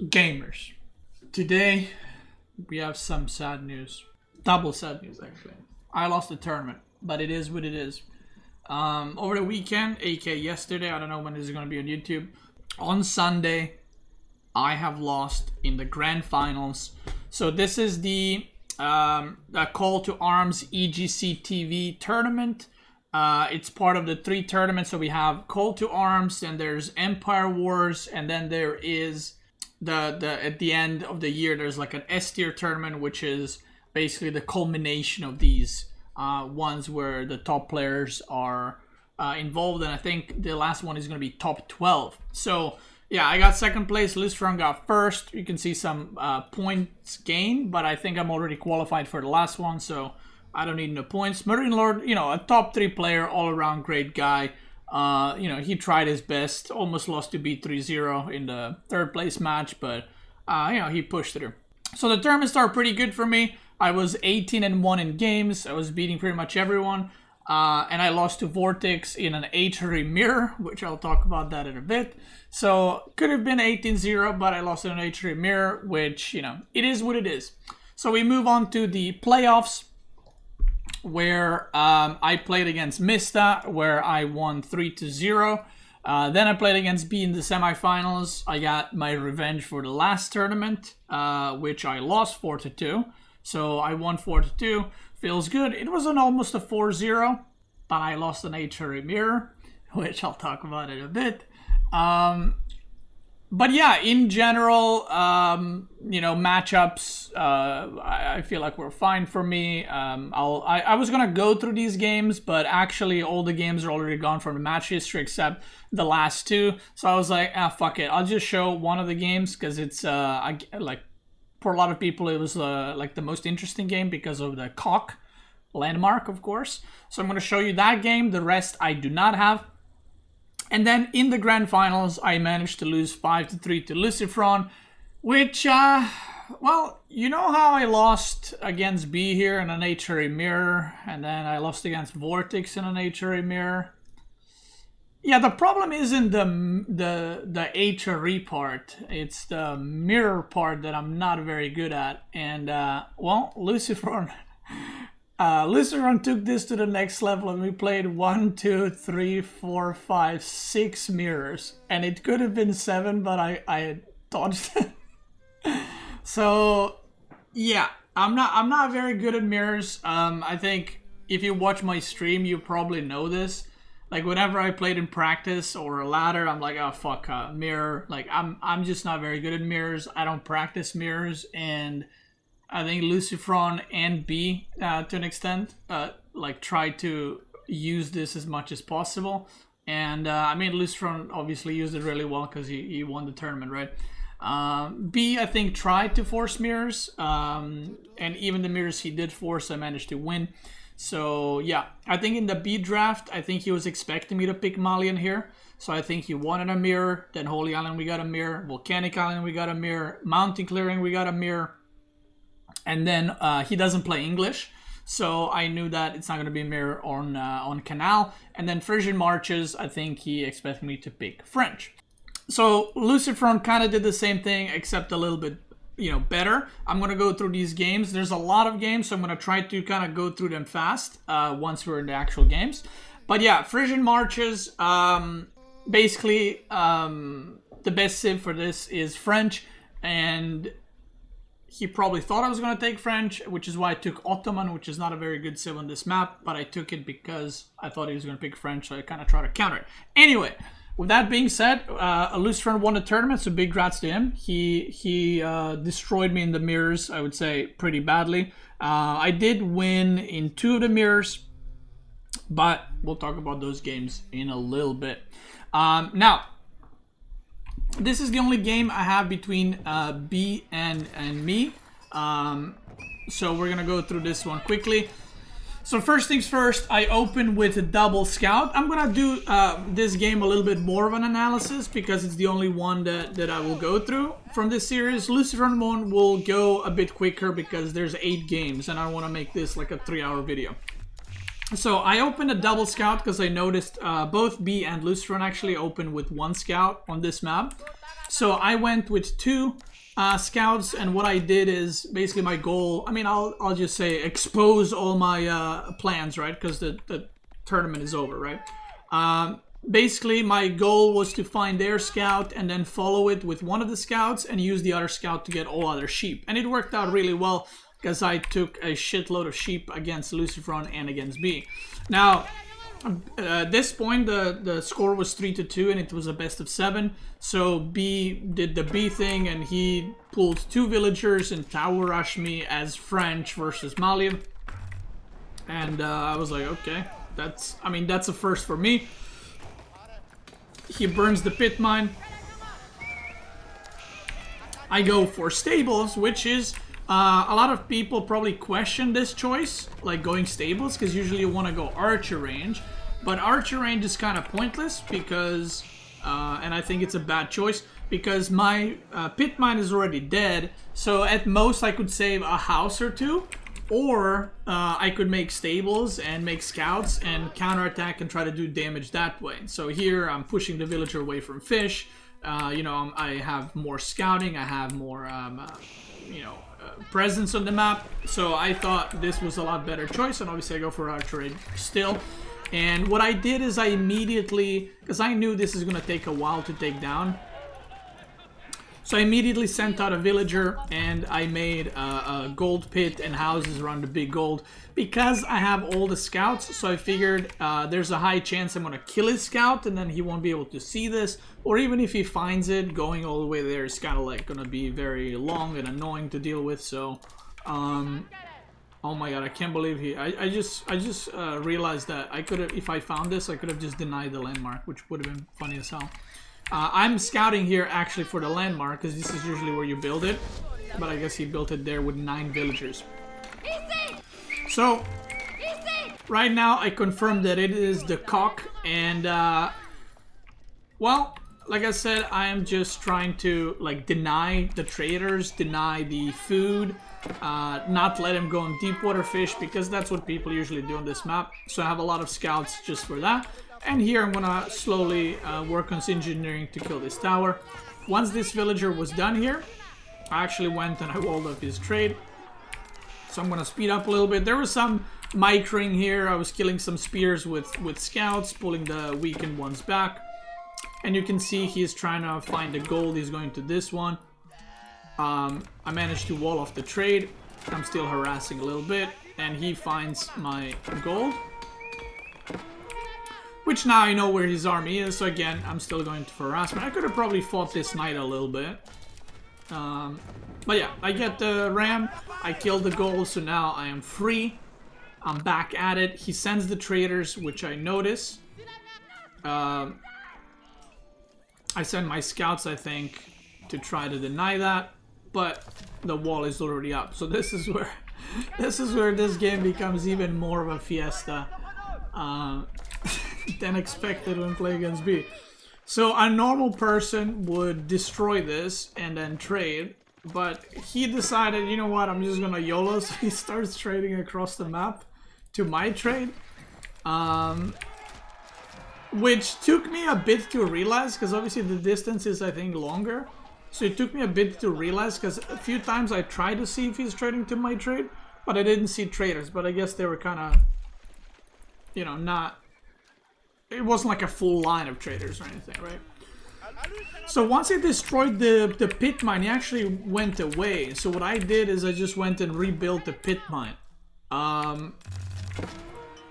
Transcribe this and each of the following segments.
Gamers, today we have some sad news. Double sad news, actually. I lost the tournament, but it is what it is. Over the weekend, aka yesterday, I don't know when this is going to be on YouTube. On Sunday, I have lost in the grand finals. So this is the Call to Arms EGC TV tournament. It's part of the 3 tournaments. So we have Call to Arms, and there's Empire Wars, and then there is the at the end of the year there's like an S tier tournament, which is basically the culmination of these ones where the top players are involved, and I think the last one is going to be top 12. So yeah, I got second place. Lucifron got first. You can see some points gained, but I think I'm already qualified for the last one, so I don't need no points. Marine Lord, you know, a top 3 player, all around great guy. You know, he tried his best. Almost lost to beat 3-0 in the 3rd place match, but you know, he pushed through. So the tournament started pretty good for me. I was 18-1 in games. I was beating pretty much everyone. And I lost to Vortex in an H-ray mirror, which I'll talk about that in a bit. So could have been 18-0, but I lost in an H-ray mirror, which, you know, it is what it is. So we move on to the playoffs, where I played against Mista, where I won 3-0. Then I played against B in the semifinals. I got my revenge for the last tournament, which I lost 4-2. So I won 4-2. Feels good. It was almost a 4-0, but I lost an H-ray mirror, which I'll talk about in a bit. But yeah, in general, you know, matchups, I feel like were fine for me. I was going to go through these games, but actually all the games are already gone from the match history except the last 2. So I was like, fuck it. I'll just show one of the games because it's, like, for a lot of people, it was like the most interesting game because of the cock landmark, of course. So I'm going to show you that game. The rest I do not have. And then in the grand finals, I managed to lose 5-3 to Lucifron, which, well, you know how I lost against B here in an H-ray mirror, and then I lost against Vortex in an H-ray mirror. Yeah, the problem isn't the H-ray part. It's the mirror part that I'm not very good at. And, well, Lucifron took this to the next level, and we played 1, 2, 3, 4, 5, 6 mirrors, and it could have been 7, but I dodged it. So yeah, I'm not very good at mirrors. I think if you watch my stream, you probably know this. Like whenever I played in practice or a ladder, I'm like, oh fuck, mirror. Like I'm just not very good at mirrors. I don't practice mirrors, and I think Lucifron and B, to an extent, like try to use this as much as possible. And I mean, Lucifron obviously used it really well because he won the tournament, right? B, I think, tried to force mirrors, and even the mirrors he did force, I managed to win. So yeah, I think in the B draft, I think he was expecting me to pick Malian here. So I think he wanted a mirror. Then Holy Island, we got a mirror. Volcanic Island, we got a mirror. Mountain Clearing, we got a mirror. And then he doesn't play English, so I knew that it's not going to be a mirror on Canal. And then Frisian Marches, I think he expected me to pick French. So Lucifron kind of did the same thing, except a little bit, you know, better. I'm going to go through these games. There's a lot of games, so I'm going to try to kind of go through them fast once we're in the actual games. But yeah, Frisian Marches, basically the best civ for this is French, and he probably thought I was going to take French, which is why I took Ottoman, which is not a very good civ on this map, but I took it because I thought he was going to pick French, so I kind of tried to counter it. Anyway, with that being said, Lucifron won the tournament, so big grats to him. He destroyed me in the mirrors, I would say, pretty badly. I did win in 2 of the mirrors, but we'll talk about those games in a little bit. Now, this is the only game I have between B and me. So we're going to go through this one quickly. So first things first, I open with a double scout. I'm going to do this game a little bit more of an analysis because it's the only one that I will go through from this series. Lucifron one will go a bit quicker because there's 8 games and I want to make this like a 3-hour video. So I opened a double scout because I noticed both B and Lucifron actually open with 1 scout on this map. So I went with 2 scouts, and what I did is basically my goal. I mean, I'll just say expose all my plans, right? Because the tournament is over, right? Basically, my goal was to find their scout and then follow it with one of the scouts and use the other scout to get all other sheep. And it worked out really well because I took a shitload of sheep against Lucifron and against B. Now, at this point, the score was 3-2 and it was a best of 7. So B did the B thing and he pulled 2 villagers and tower rushed me as French versus Malian. And I was like, okay, that's a first for me. He burns the pit mine. I go for stables, which is a lot of people probably question this choice, like going stables, because usually you want to go archer range, but archer range is kind of pointless because, and I think it's a bad choice because my pit mine is already dead. So at most I could save a house or 2. Or I could make stables and make scouts and counterattack and try to do damage that way. So here I'm pushing the villager away from fish. You know, I have more scouting. I have more, presence on the map. So I thought this was a lot better choice. And obviously I go for archery still. And what I did is I immediately, because I knew this is going to take a while to take down. So I immediately sent out a villager and I made a gold pit and houses around the big gold because I have all the scouts. So I figured there's a high chance I'm going to kill his scout and then he won't be able to see this. Or even if he finds it, going all the way there is kind of like going to be very long and annoying to deal with. So, oh my god, I can't believe I just realized that I could have, if I found this, I could have just denied the landmark, which would have been funny as hell. I'm scouting here actually for the landmark because this is usually where you build it, but I guess he built it there with 9 villagers. So right now I confirmed that it is the cock, and well, like I said, I am just trying to like deny the traders, deny the food, not let him go on deep water fish because that's what people usually do on this map. So I have a lot of scouts just for that. And here I'm gonna slowly work on engineering to kill this tower. Once this villager was done here, I actually went and I walled up his trade. So I'm gonna speed up a little bit. There was some micring here. I was killing some spears with scouts, pulling the weakened ones back. And you can see he's trying to find the gold. He's going to this one. I managed to wall off the trade. I'm still harassing a little bit. And he finds my gold. Which now I know where his army is, so again, I'm still going for harassment. I could have probably fought this knight a little bit. But yeah, I get the ram, I killed the gold, so now I am free. I'm back at it. He sends the traders, which I notice. I send my scouts, I think, to try to deny that, but the wall is already up. So this is where this game becomes even more of a fiesta. Than expected when playing against B. So a normal person would destroy this and then trade, but he decided, you know what, I'm just gonna YOLO, so he starts trading across the map to my trade. Which took me a bit to realize, because obviously the distance is, I think, longer. So it took me a bit to realize, because a few times I tried to see if he's trading to my trade, but I didn't see traders, but I guess they were kind of, you know, not... It wasn't like a full line of traders or anything, right? So once he destroyed the pit mine, he actually went away. So what I did is I just went and rebuilt the pit mine. I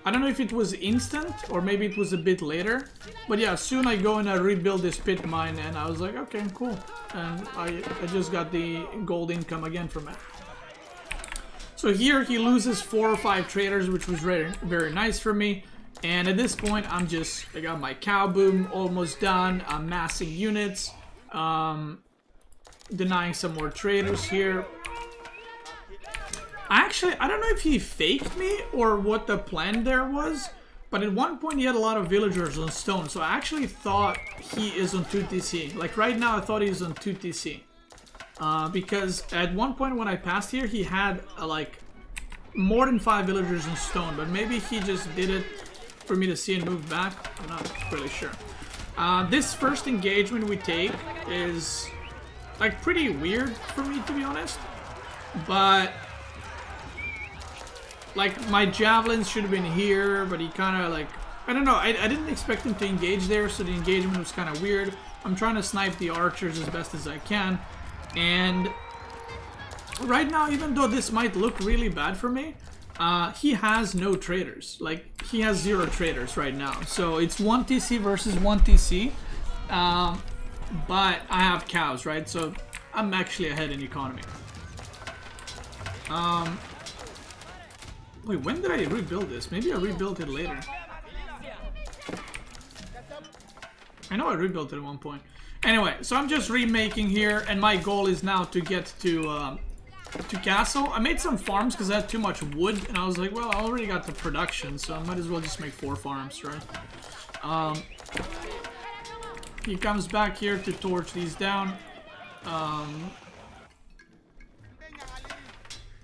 don't know if it was instant or maybe it was a bit later. But yeah, soon I go and I rebuild this pit mine and I was like, okay, cool. And I just got the gold income again from it. So here he loses 4 or 5 traders, which was very, very nice for me. And at this point, I got my cow boom almost done. I'm massing units, denying some more traders here. I don't know if he faked me or what the plan there was, but at one point he had a lot of villagers on stone. So I actually thought he is on 2TC. Like right now, I thought he was on 2TC. Because at one point when I passed here, he had like more than 5 villagers on stone, but maybe he just did it for me to see and move back. I'm not really sure. This first engagement we take is like pretty weird for me, to be honest. But like my javelins should have been here, but he kind of like, I don't know, I didn't expect him to engage there, so the engagement was kind of weird. I'm trying to snipe the archers as best as I can, and right now, even though this might look really bad for me, he has no traders. Like, he has 0 traders right now. So it's 1 TC versus 1 TC. But I have cows, right? So I'm actually ahead in economy. Wait, when did I rebuild this? Maybe I rebuilt it later. I know I rebuilt it at one point. Anyway, so I'm just remaking here, and my goal is now to get to castle. I made some farms because I had too much wood, and I was like, well, I already got the production, so I might as well just make 4 farms, right? He comes back here to torch these down.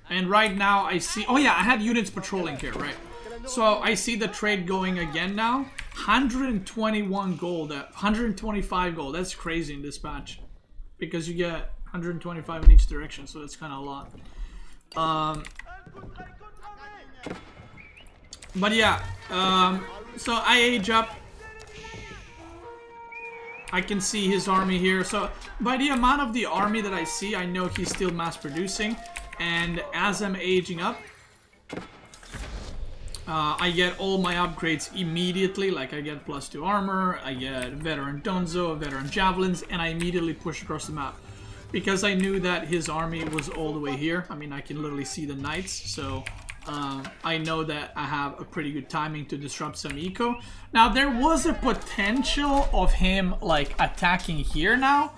And right now I see, oh yeah, I had units patrolling here, right? So I see the trade going again now. 121 gold, 125 gold. That's crazy in this match, because you get 125 in each direction, so that's kind of a lot. But yeah, so I age up. I can see his army here. So by the amount of the army that I see, I know he's still mass producing. And as I'm aging up, I get all my upgrades immediately. Like I get +2 armor, I get veteran Donzo, veteran javelins, and I immediately push across the map. Because I knew that his army was all the way here. I mean, I can literally see the knights, so I know that I have a pretty good timing to disrupt some eco. Now, there was a potential of him, like, attacking here now,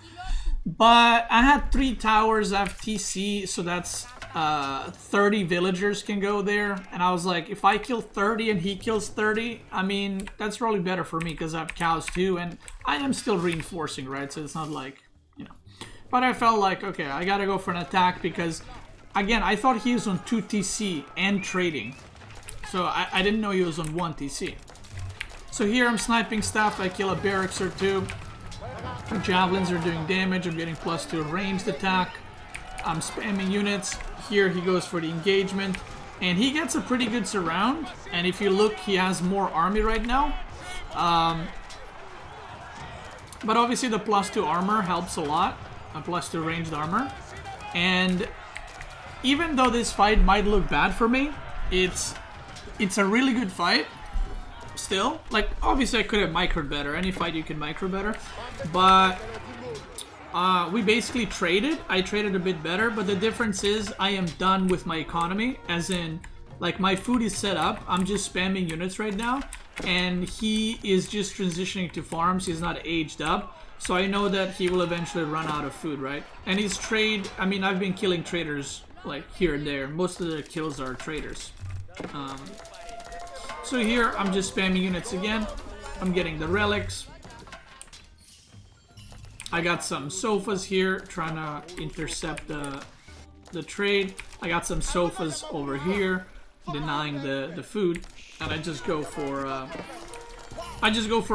but I had 3 towers FTC, so that's 30 villagers can go there, and I was like, if I kill 30 and he kills 30, I mean, that's probably better for me, because I have cows too, and I am still reinforcing, right, so it's not like, you know. But I felt like, okay, I gotta go for an attack, because again, I thought he was on 2 TC and trading. So I didn't know he was on 1 TC. So here I'm sniping stuff. I kill a barracks or 2. The javelins are doing damage. I'm getting +2 ranged attack. I'm spamming units. Here he goes for the engagement. And he gets a pretty good surround. And if you look, he has more army right now. But obviously the +2 armor helps a lot. A +2 ranged armor. And even though this fight might look bad for me, it's a really good fight still. Like, obviously I could have microed better. Any fight you can micro better. But we basically traded. I traded a bit better, but the difference is I am done with my economy. As in, like, my food is set up. I'm just spamming units right now. And he is just transitioning to farms. He's not aged up. So I know that he will eventually run out of food, right? And his trade, I mean, I've been killing traders like here and there. Most of the kills are traders. So here I'm just spamming units again. I'm getting the relics. I got some sofas here trying to intercept the trade. I got some sofas over here denying the food, and I just go for a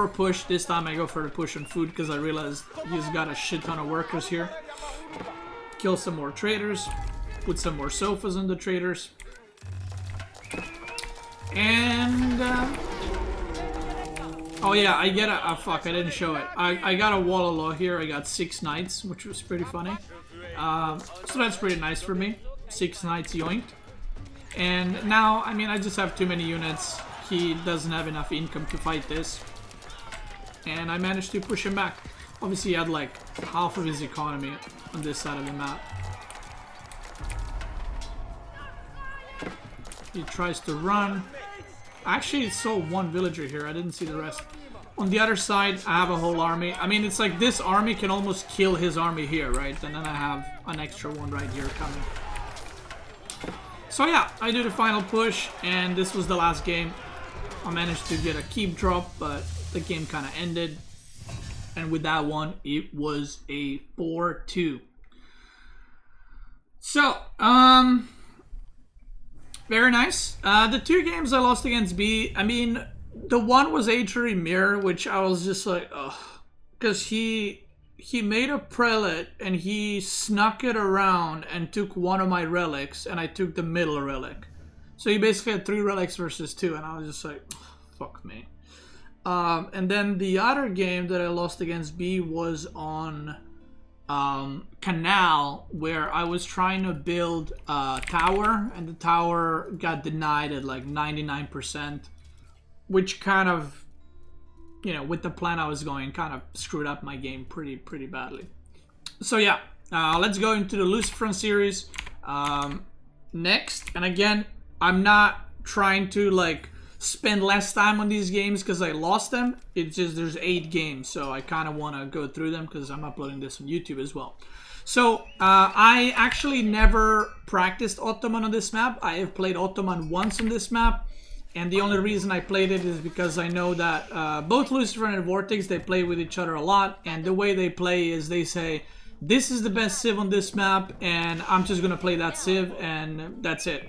push. This time I go for the push on food because I realized he's got a shit ton of workers here. Kill some more traders. Put some more sofas on the traders. And oh yeah, I get a fuck, I didn't show it. I got a wall of law here. I got 6 knights, which was pretty funny. So that's pretty nice for me. 6 knights yoinked. And now, I mean, I just have too many units. He doesn't have enough income to fight this. And I managed to push him back. Obviously, he had like half of his economy on this side of the map. He tries to run. Actually, it saw 1 villager here. I didn't see the rest. On the other side, I have a whole army. I mean, it's like this army can almost kill his army here, right? And then I have an extra one right here coming. So yeah, I do the final push, and this was the last game. I managed to get a keep drop, but the game kind of ended. And with that one, it was a 4-2. So, very nice. The 2 games I lost against B, I mean, The one was Atri Mirror, which I was just like, ugh. Because he made a prelate and he snuck it around and took one of my relics, and I took the middle relic. So he basically had 3 relics versus 2, and I was just like, fuck me. And then the other game that I lost against B was on Canal, where I was trying to build a tower, and the tower got denied at like 99%, which kind of, you know, with the plan I was going, kind of screwed up my game pretty badly. So yeah, let's go into the Lucifron series next. And again, I'm not trying to like spend less time on these games because I lost them. It's just there's 8 games, so I kind of want to go through them because I'm uploading this on YouTube as well. So I actually never practiced Ottoman on this map. I have played Ottoman once on this map, and the only reason I played it is because I know that both Lucifron and Vortex, they play with each other a lot, and the way they play is they say, this is the best civ on this map, and I'm just gonna play that civ, and that's it.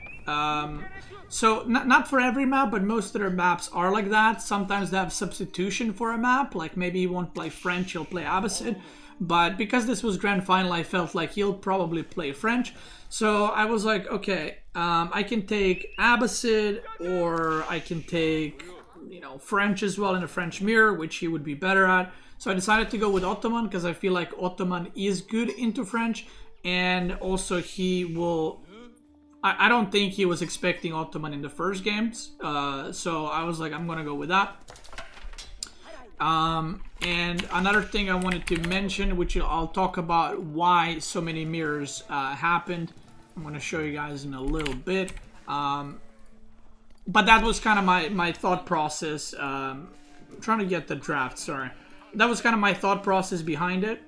So not for every map, but most of their maps are like that. Sometimes they have substitution for a map, like maybe he won't play French, he'll play Abbasid. But because this was grand final, I felt like he'll probably play French. So I was like, okay, I can take Abbasid, or I can take, you know, French as well in a French mirror, which he would be better at. So I decided to go with Ottoman because I feel like Ottoman is good into French, and also he will... I don't think he was expecting Ottoman in the first games, so I was like, I'm gonna go with that. And another thing I wanted to mention, which I'll talk about why so many mirrors happened. I'm gonna show you guys in a little bit. But that was kind of my thought process. I'm trying to get the draft, sorry. That was kind of my thought process behind it.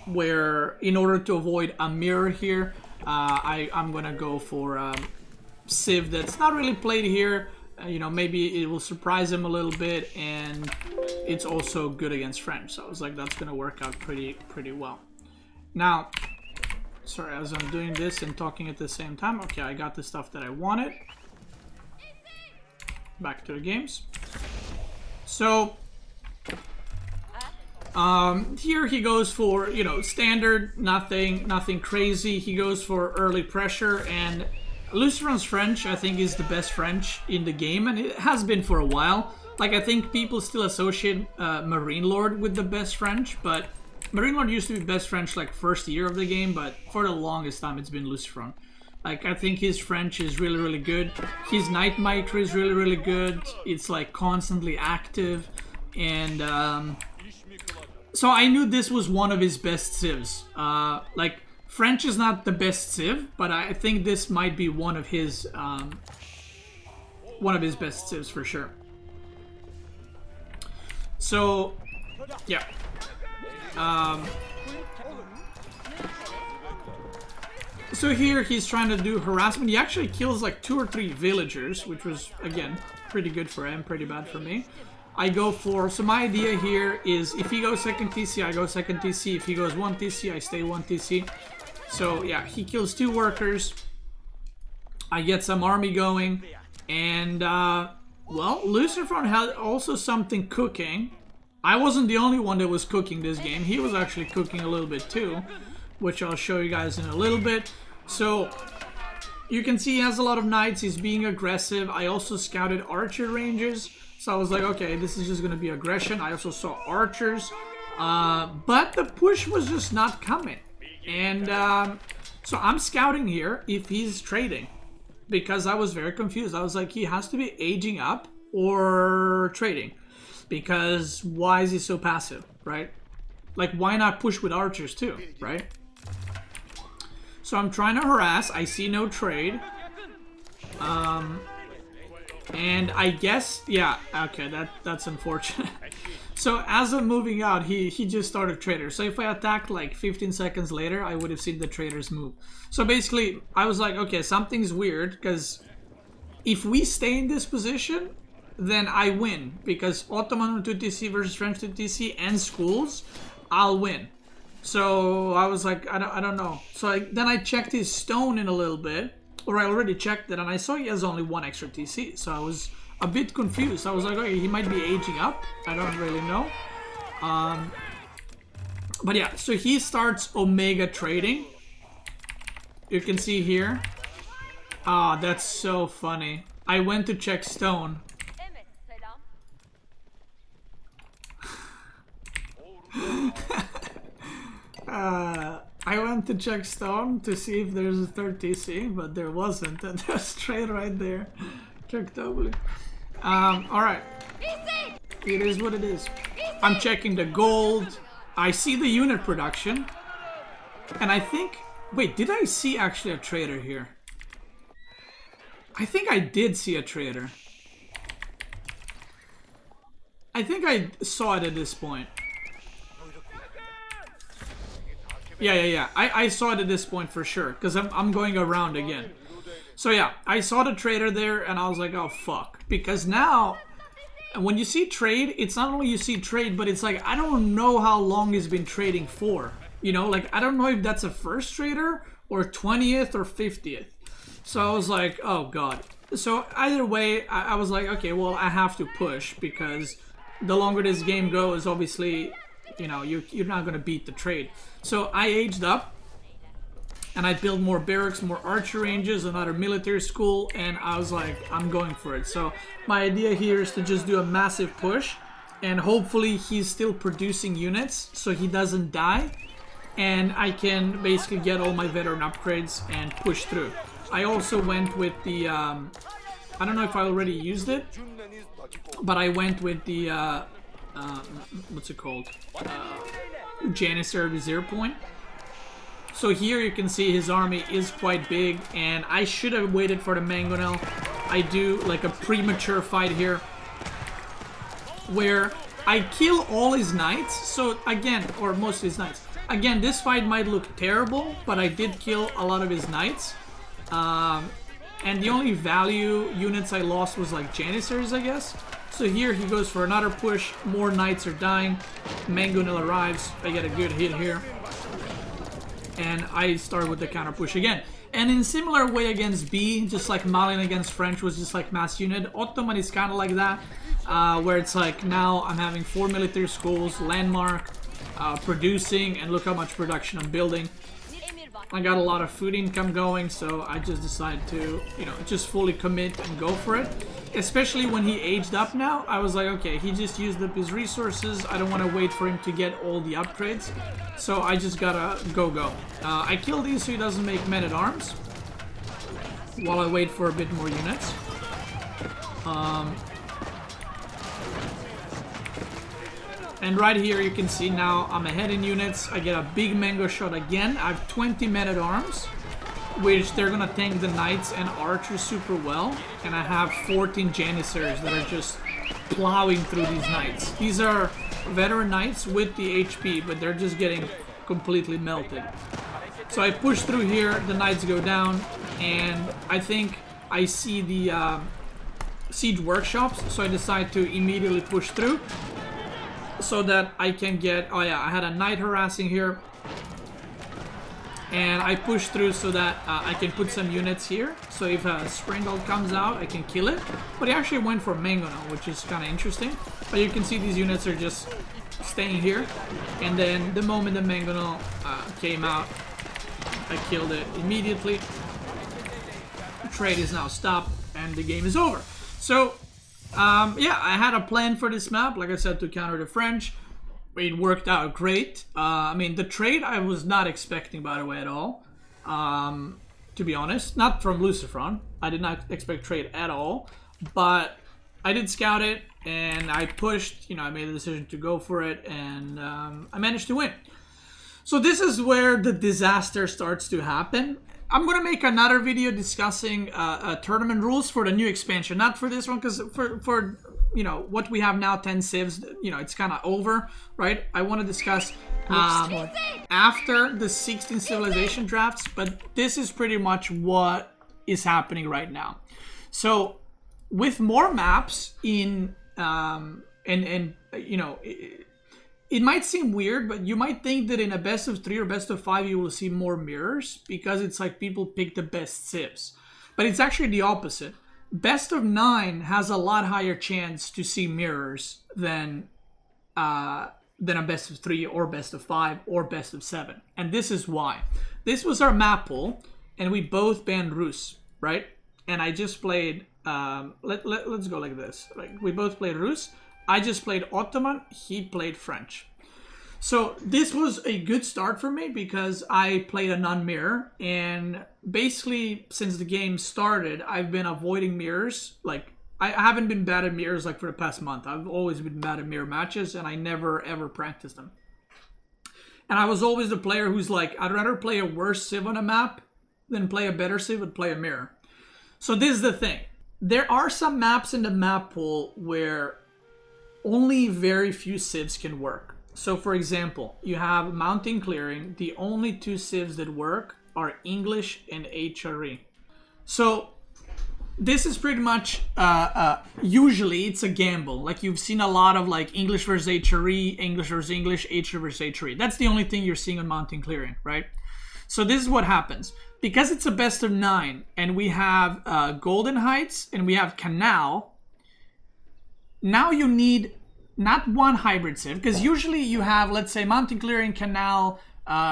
Where in order to avoid a mirror here, I'm gonna go for civ that's not really played here. You know, maybe it will surprise him a little bit, and it's also good against French. So I was like, that's gonna work out pretty well. Now, sorry, as I'm doing this and talking at the same time, okay, I got the stuff that I wanted. Back to the games. So here he goes for, you know, standard, nothing crazy. He goes for early pressure, and Lucifron's French, I think, is the best French in the game, and it has been for a while. Like, I think people still associate Marine Lord with the best French, but Marine Lord used to be best French like first year of the game, but for the longest time it's been Lucifron. Like, I think his French is really good. His Night Miter is really good. It's like constantly active, and so I knew this was one of his best civs. Like, French is not the best civ, but I think this might be one of his best civs for sure. So, yeah. So here he's trying to do harassment. He actually kills like 2 or 3 villagers, which was, again, pretty good for him, pretty bad for me. I go for, so my idea here is if he goes second TC, I go second TC. If he goes 1 TC, I stay 1 TC. So yeah, he kills 2 workers. I get some army going. And, well, Lucifron had also something cooking. I wasn't the only one that was cooking this game. He was actually cooking a little bit too, which I'll show you guys in a little bit. So you can see he has a lot of knights. He's being aggressive. I also scouted archer ranges. So I was like, okay, this is just going to be aggression. I also saw archers. But the push was just not coming. And so I'm scouting here if he's trading. Because I was very confused. I was like, he has to be aging up or trading. Because why is he so passive, right? Like, why not push with archers too, right? So I'm trying to harass. I see no trade. And I guess, yeah, okay, that's unfortunate. So as I'm moving out, he just started traders. So if I attacked like 15 seconds later, I would have seen the traders move. So basically, I was like, okay, something's weird, because if we stay in this position, then I win. Because Ottoman on 2TC versus French 2TC and schools, I'll win. So I was like, I don't know. So then I checked his stone in a little bit. or I already checked it, and I saw he has only 1 extra TC, so I was a bit confused. I was like, okay, he might be aging up. I don't really know. But yeah, so he starts Omega trading. You can see here. Ah, that's so funny. I went to check Stone. I went to check Stone to see if there's a 3rd TC, but there wasn't, and there's trade right there. Check W. Alright. It is what it is. I'm checking the gold. I see the unit production. And I think... Wait, did I see actually a trader here? I think I did see a trader. I think I saw it at this point. Yeah. I saw it at this point for sure, because I'm going around again. So yeah, I saw the trader there, and I was like, oh fuck. Because now, when you see trade, it's not only you see trade, but it's like, I don't know how long he's been trading for. You know, like, I don't know if that's a first trader, or 20th, or 50th. So I was like, oh god. So either way, I was like, okay, well, I have to push, because the longer this game goes, obviously, you know, you're not going to beat the trade. So I aged up, and I built more barracks, more archer ranges, another military school, and I was like, I'm going for it. So my idea here is to just do a massive push, and hopefully he's still producing units, so he doesn't die, and I can basically get all my veteran upgrades and push through. I also went with the, I don't know if I already used it, but I went with the, what's it called? Janissary Vizier Point. So here you can see his army is quite big, and I should have waited for the Mangonel. I do like a premature fight here, where I kill all his knights, so again, or most of his knights. Again, this fight might look terrible, but I did kill a lot of his knights. And the only value units I lost was like Janissaries, I guess. So here he goes for another push, more knights are dying, Mangonel arrives, I get a good hit here. And I start with the counter push again. And in similar way against B, just like Malian against French was just like mass unit, Ottoman is kind of like that, where it's like now I'm having 4 military schools, landmark, producing, and look how much production I'm building. I got a lot of food income going, so I just decided to, you know, just fully commit and go for it. Especially when he aged up now, I was like, okay, he just used up his resources. I don't want to wait for him to get all the upgrades. So I just gotta go. I kill these so he doesn't make men-at-arms, while I wait for a bit more units. And right here you can see now I'm ahead in units. I get a big mango shot again. I have 20 men-at-arms, which they're gonna tank the knights and archers super well. And I have 14 janissaries that are just plowing through these knights. These are veteran knights with the HP, but they're just getting completely melted. So I push through here, the knights go down, and I think I see the siege workshops, so I decide to immediately push through, so that I can get, oh yeah, I had a knight harassing here, and I push through so that I can put some units here, so if a Springald comes out, I can kill it. But he actually went for Mangonel, which is kind of interesting. But you can see these units are just staying here, and then the moment the Mangonel came out, I killed it immediately. The trade is now stopped, and the game is over. So yeah, I had a plan for this map, like I said, to counter the French. It worked out great. I mean, the trade I was not expecting, by the way, at all. To be honest, not from Lucifron. I did not expect trade at all. But I did scout it, and I pushed. You know, I made the decision to go for it, and I managed to win. So this is where the disaster starts to happen. I'm gonna make another video discussing tournament rules for the new expansion, not for this one, because for you know what we have now, 10 civs, you know, it's kind of over, right? I want to discuss after the 16 civilization drafts, but this is pretty much what is happening right now. So with more maps in and you know, it might seem weird, but you might think that in a best of 3 or best of 5 you will see more mirrors, because it's like people pick the best civs. But it's actually the opposite. Best of 9 has a lot higher chance to see mirrors than a best of 3 or best of 5 or best of 7. And this is why. This was our map pool, and we both banned Rus, right? And I just played, let's go like this. Like, we both played Rus. I just played Ottoman, he played French. So this was a good start for me because I played a non-mirror, and basically since the game started, I've been avoiding mirrors. Like, I haven't been bad at mirrors like for the past month. I've always been bad at mirror matches, and I never ever practiced them. And I was always the player who's like, I'd rather play a worse civ on a map than play a better civ and play a mirror. So this is the thing. There are some maps in the map pool where only very few civs can work. So for example, you have mountain clearing. The only 2 civs that work are English and HRE. So this is pretty much, usually it's a gamble. Like, you've seen a lot of like English versus HRE, English versus English, HRE versus HRE. That's the only thing you're seeing on mountain clearing, right? So this is what happens. Because it's a best of 9 and we have Golden Heights and we have Canal, now you need not one hybrid civ, because usually you have, let's say, mountain clearing, Canal,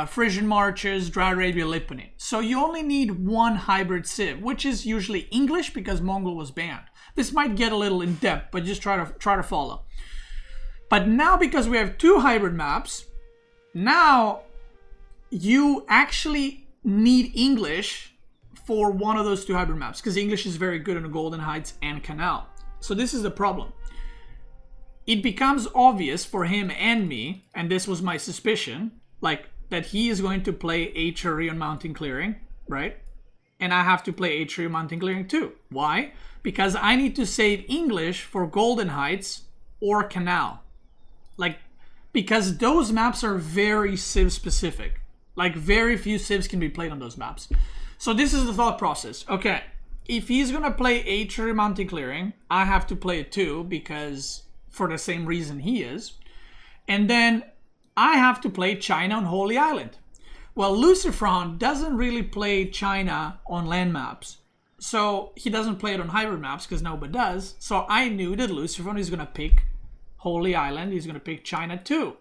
Frisian Marches, Dry Arabia, Lipony. So you only need one hybrid civ, which is usually English because Mongol was banned. This might get a little in depth, but just try to follow. But now, because we have 2 hybrid maps, now you actually need English for one of those 2 hybrid maps, because English is very good on the Golden Heights and Canal. So this is the problem. It becomes obvious for him and me, and this was my suspicion, like that he is going to play HRE on mountain clearing, right? And I have to play HRE on mountain clearing too. Why? Because I need to save English for Golden Heights or Canal. Like, because those maps are very civ specific. Like, very few civs can be played on those maps. So this is the thought process. Okay, if he's gonna play HRE mountain clearing, I have to play it too, because for the same reason he is. And then I have to play China on Holy Island. Well, Lucifron doesn't really play China on land maps. So he doesn't play it on hybrid maps because nobody does. So I knew that Lucifron is going to pick Holy Island. He's going to pick China too.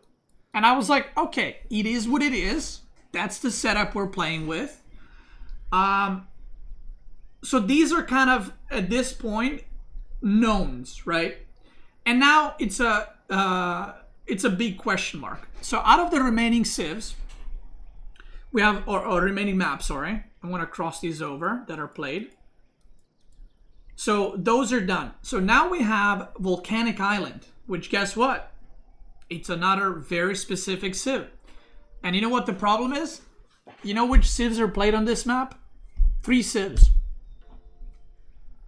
And I was like, okay, it is what it is. That's the setup we're playing with. So these are kind of, at this point, knowns, right? And now it's a big question mark. So out of the remaining civs, we have, or remaining maps, sorry. I'm going to cross these over that are played. So those are done. So now we have Volcanic Island, which, guess what? It's another very specific civ. And you know what the problem is? You know which civs are played on this map? 3 civs.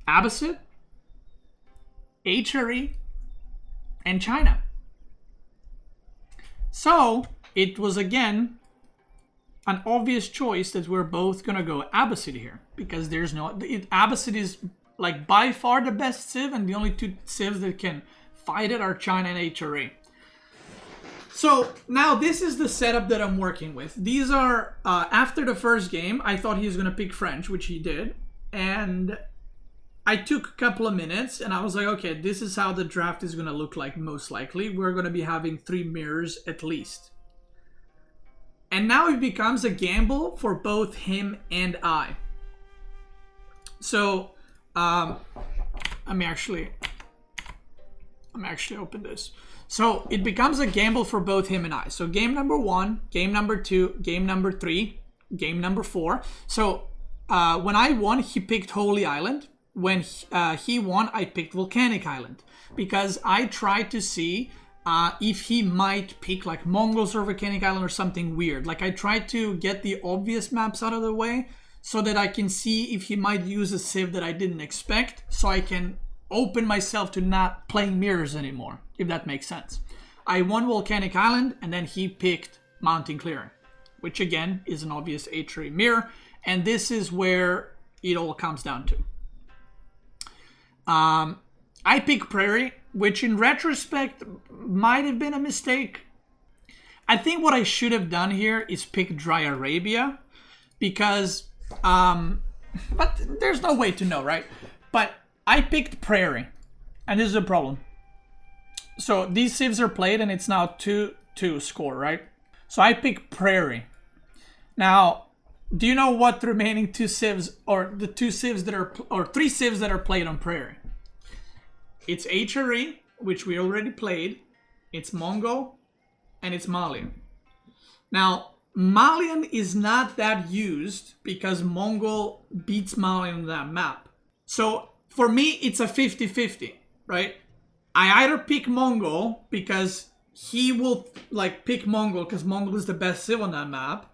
Abbasid, HRE, and China. So it was again an obvious choice that we're both gonna go Abbasid here, because there's no Abbasid is like by far the best civ, and the only 2 civs that can fight it are China and HRE. So now this is the setup that I'm working with. These are after the first game, I thought he was gonna pick French, which he did, and I took a couple of minutes and I was like, okay, this is how the draft is going to look like most likely. We're going to be having 3 mirrors at least. And now it becomes a gamble for both him and I. So, let me actually open this. So it becomes a gamble for both him and I. So game number 1, game number 2, game number 3, game number 4. So when I won, he picked Holy Island. When he won, I picked Volcanic Island, because I tried to see if he might pick like Mongols or Volcanic Island or something weird. Like, I tried to get the obvious maps out of the way so that I can see if he might use a civ that I didn't expect, so I can open myself to not playing mirrors anymore, if that makes sense. I won Volcanic Island, and then he picked Mountain Clearing, which again is an obvious HRE mirror, and this is where it all comes down to. I pick Prairie, which in retrospect might have been a mistake. I think what I should have done here is pick Dry Arabia, because But there's no way to know, right? But I picked Prairie. And this is a problem. So these civs are played and it's now 2-2 score, right? So I pick Prairie. Now, do you know what the remaining 2 civs, or the 2 civs that are, or 3 civs that are played on Prairie? It's HRE, which we already played. It's Mongol, and it's Malian. Now, Malian is not that used because Mongol beats Malian on that map. So for me, it's a 50-50, right? I either pick Mongol because he will like pick Mongol because Mongol is the best civ on that map.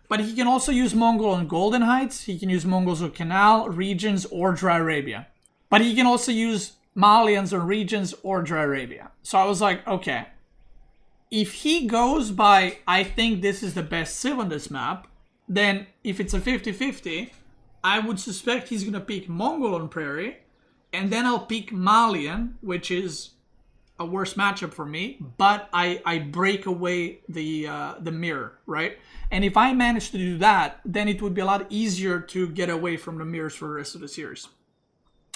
But he can also use Mongol on Golden Heights. He can use Mongols on Canal, Regions, or Dry Arabia. But he can also use Malians on Regions or Dry Arabia. So I was like, okay. If he goes by, I think this is the best civ on this map, then if it's a 50-50, I would suspect he's going to pick Mongol on Prairie. And then I'll pick Malian, which is a worse matchup for me, but I break away the mirror, right? And if I manage to do that, then it would be a lot easier to get away from the mirrors for the rest of the series.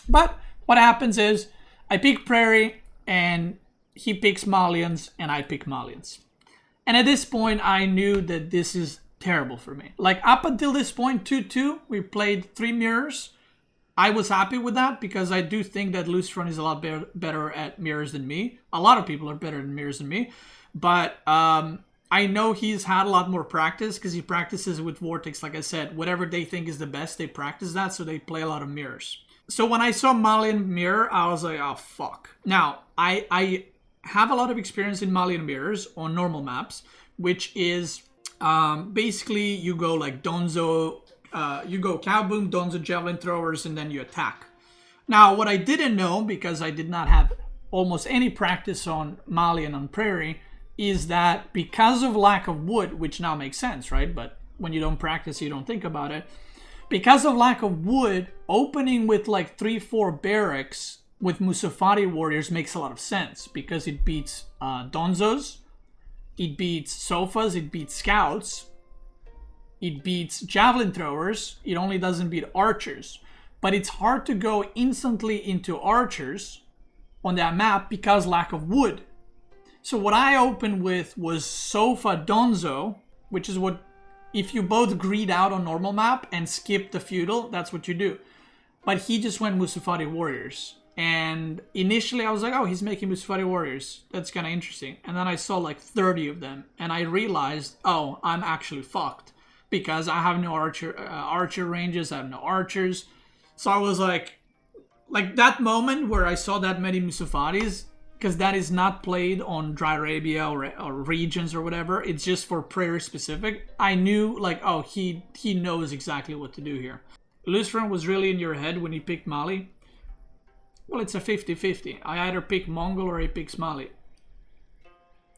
But what happens is I pick Prairie and he picks Malians and I pick Malians. And at this point, I knew that this is terrible for me. Like up until this point, 2-2, we played 3 mirrors. I was happy with that because I do think that Lucifron is a lot better at mirrors than me. A lot of people are better at mirrors than me. But I know he's had a lot more practice because he practices with Vortex. Like I said, whatever they think is the best, they practice that. So they play a lot of mirrors. So when I saw Malian mirror, I was like, oh, fuck. Now, I have a lot of experience in Malian mirrors on normal maps, which is basically you go like Donzo... you go Cow Boom, Donzo Javelin Throwers, and then you attack. Now, what I didn't know, because I did not have almost any practice on Malian on Prairie, is that because of lack of wood, which now makes sense, right? But when you don't practice, you don't think about it. Because of lack of wood, opening with like 3-4 barracks with Musafari warriors makes a lot of sense because it beats Donzos, it beats Sofas, it beats Scouts, it beats Javelin Throwers. It only doesn't beat Archers. But it's hard to go instantly into Archers on that map because lack of wood. So what I opened with was Sofa Donzo, which is what, if you both greed out on normal map and skip the feudal, that's what you do. But he just went Musafari Warriors. And initially I was like, oh, he's making Musafari Warriors. That's kind of interesting. And then I saw like 30 of them. And I realized, oh, I'm actually fucked. Because I have no archer ranges, I have no archers. So I was like that moment where I saw that many Musafaris, because that is not played on Dry Arabia or Regions or whatever. It's just for Prairie specific. I knew like, oh, he knows exactly what to do here. Lucifron was really in your head when he picked Mali. Well, it's a 50-50. I either pick Mongol or he picks Mali.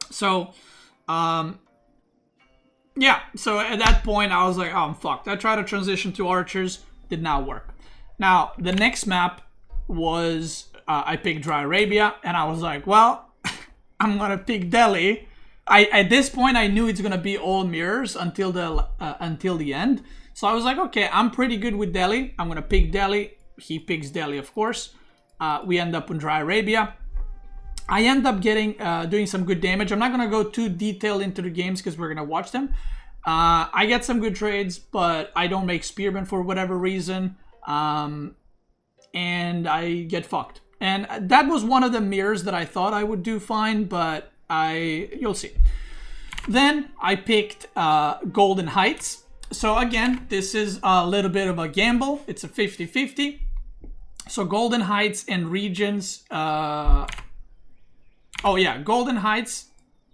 So, yeah, so at that point, I was like, oh, I'm fucked. I tried to transition to Archers, did not work. Now, the next map was, I picked Dry Arabia, and I was like, well, I'm going to pick Delhi. At this point, I knew it's going to be all mirrors until the end. So I was like, okay, I'm pretty good with Delhi. I'm going to pick Delhi. He picks Delhi, of course. We end up on Dry Arabia. I end up getting doing some good damage. I'm not going to go too detailed into the games because we're going to watch them. I get some good trades, but I don't make Spearmen for whatever reason. And I get fucked. And that was one of the mirrors that I thought I would do fine, but you'll see. Then I picked Golden Heights. So again, this is a little bit of a gamble. It's a 50-50. So Golden Heights and Regions... Golden Heights,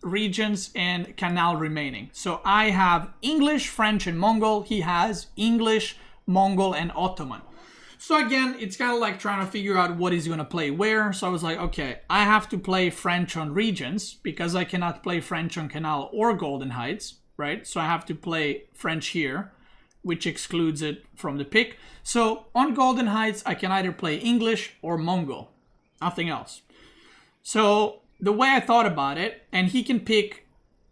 Regions, and Canal remaining. So I have English, French, and Mongol. He has English, Mongol, and Ottoman. So again, it's kind of like trying to figure out what he's going to play where. So I was like, okay, I have to play French on Regions because I cannot play French on Canal or Golden Heights, right? So I have to play French here, which excludes it from the pick. So on Golden Heights, I can either play English or Mongol. Nothing else. So the way I thought about it, and he can pick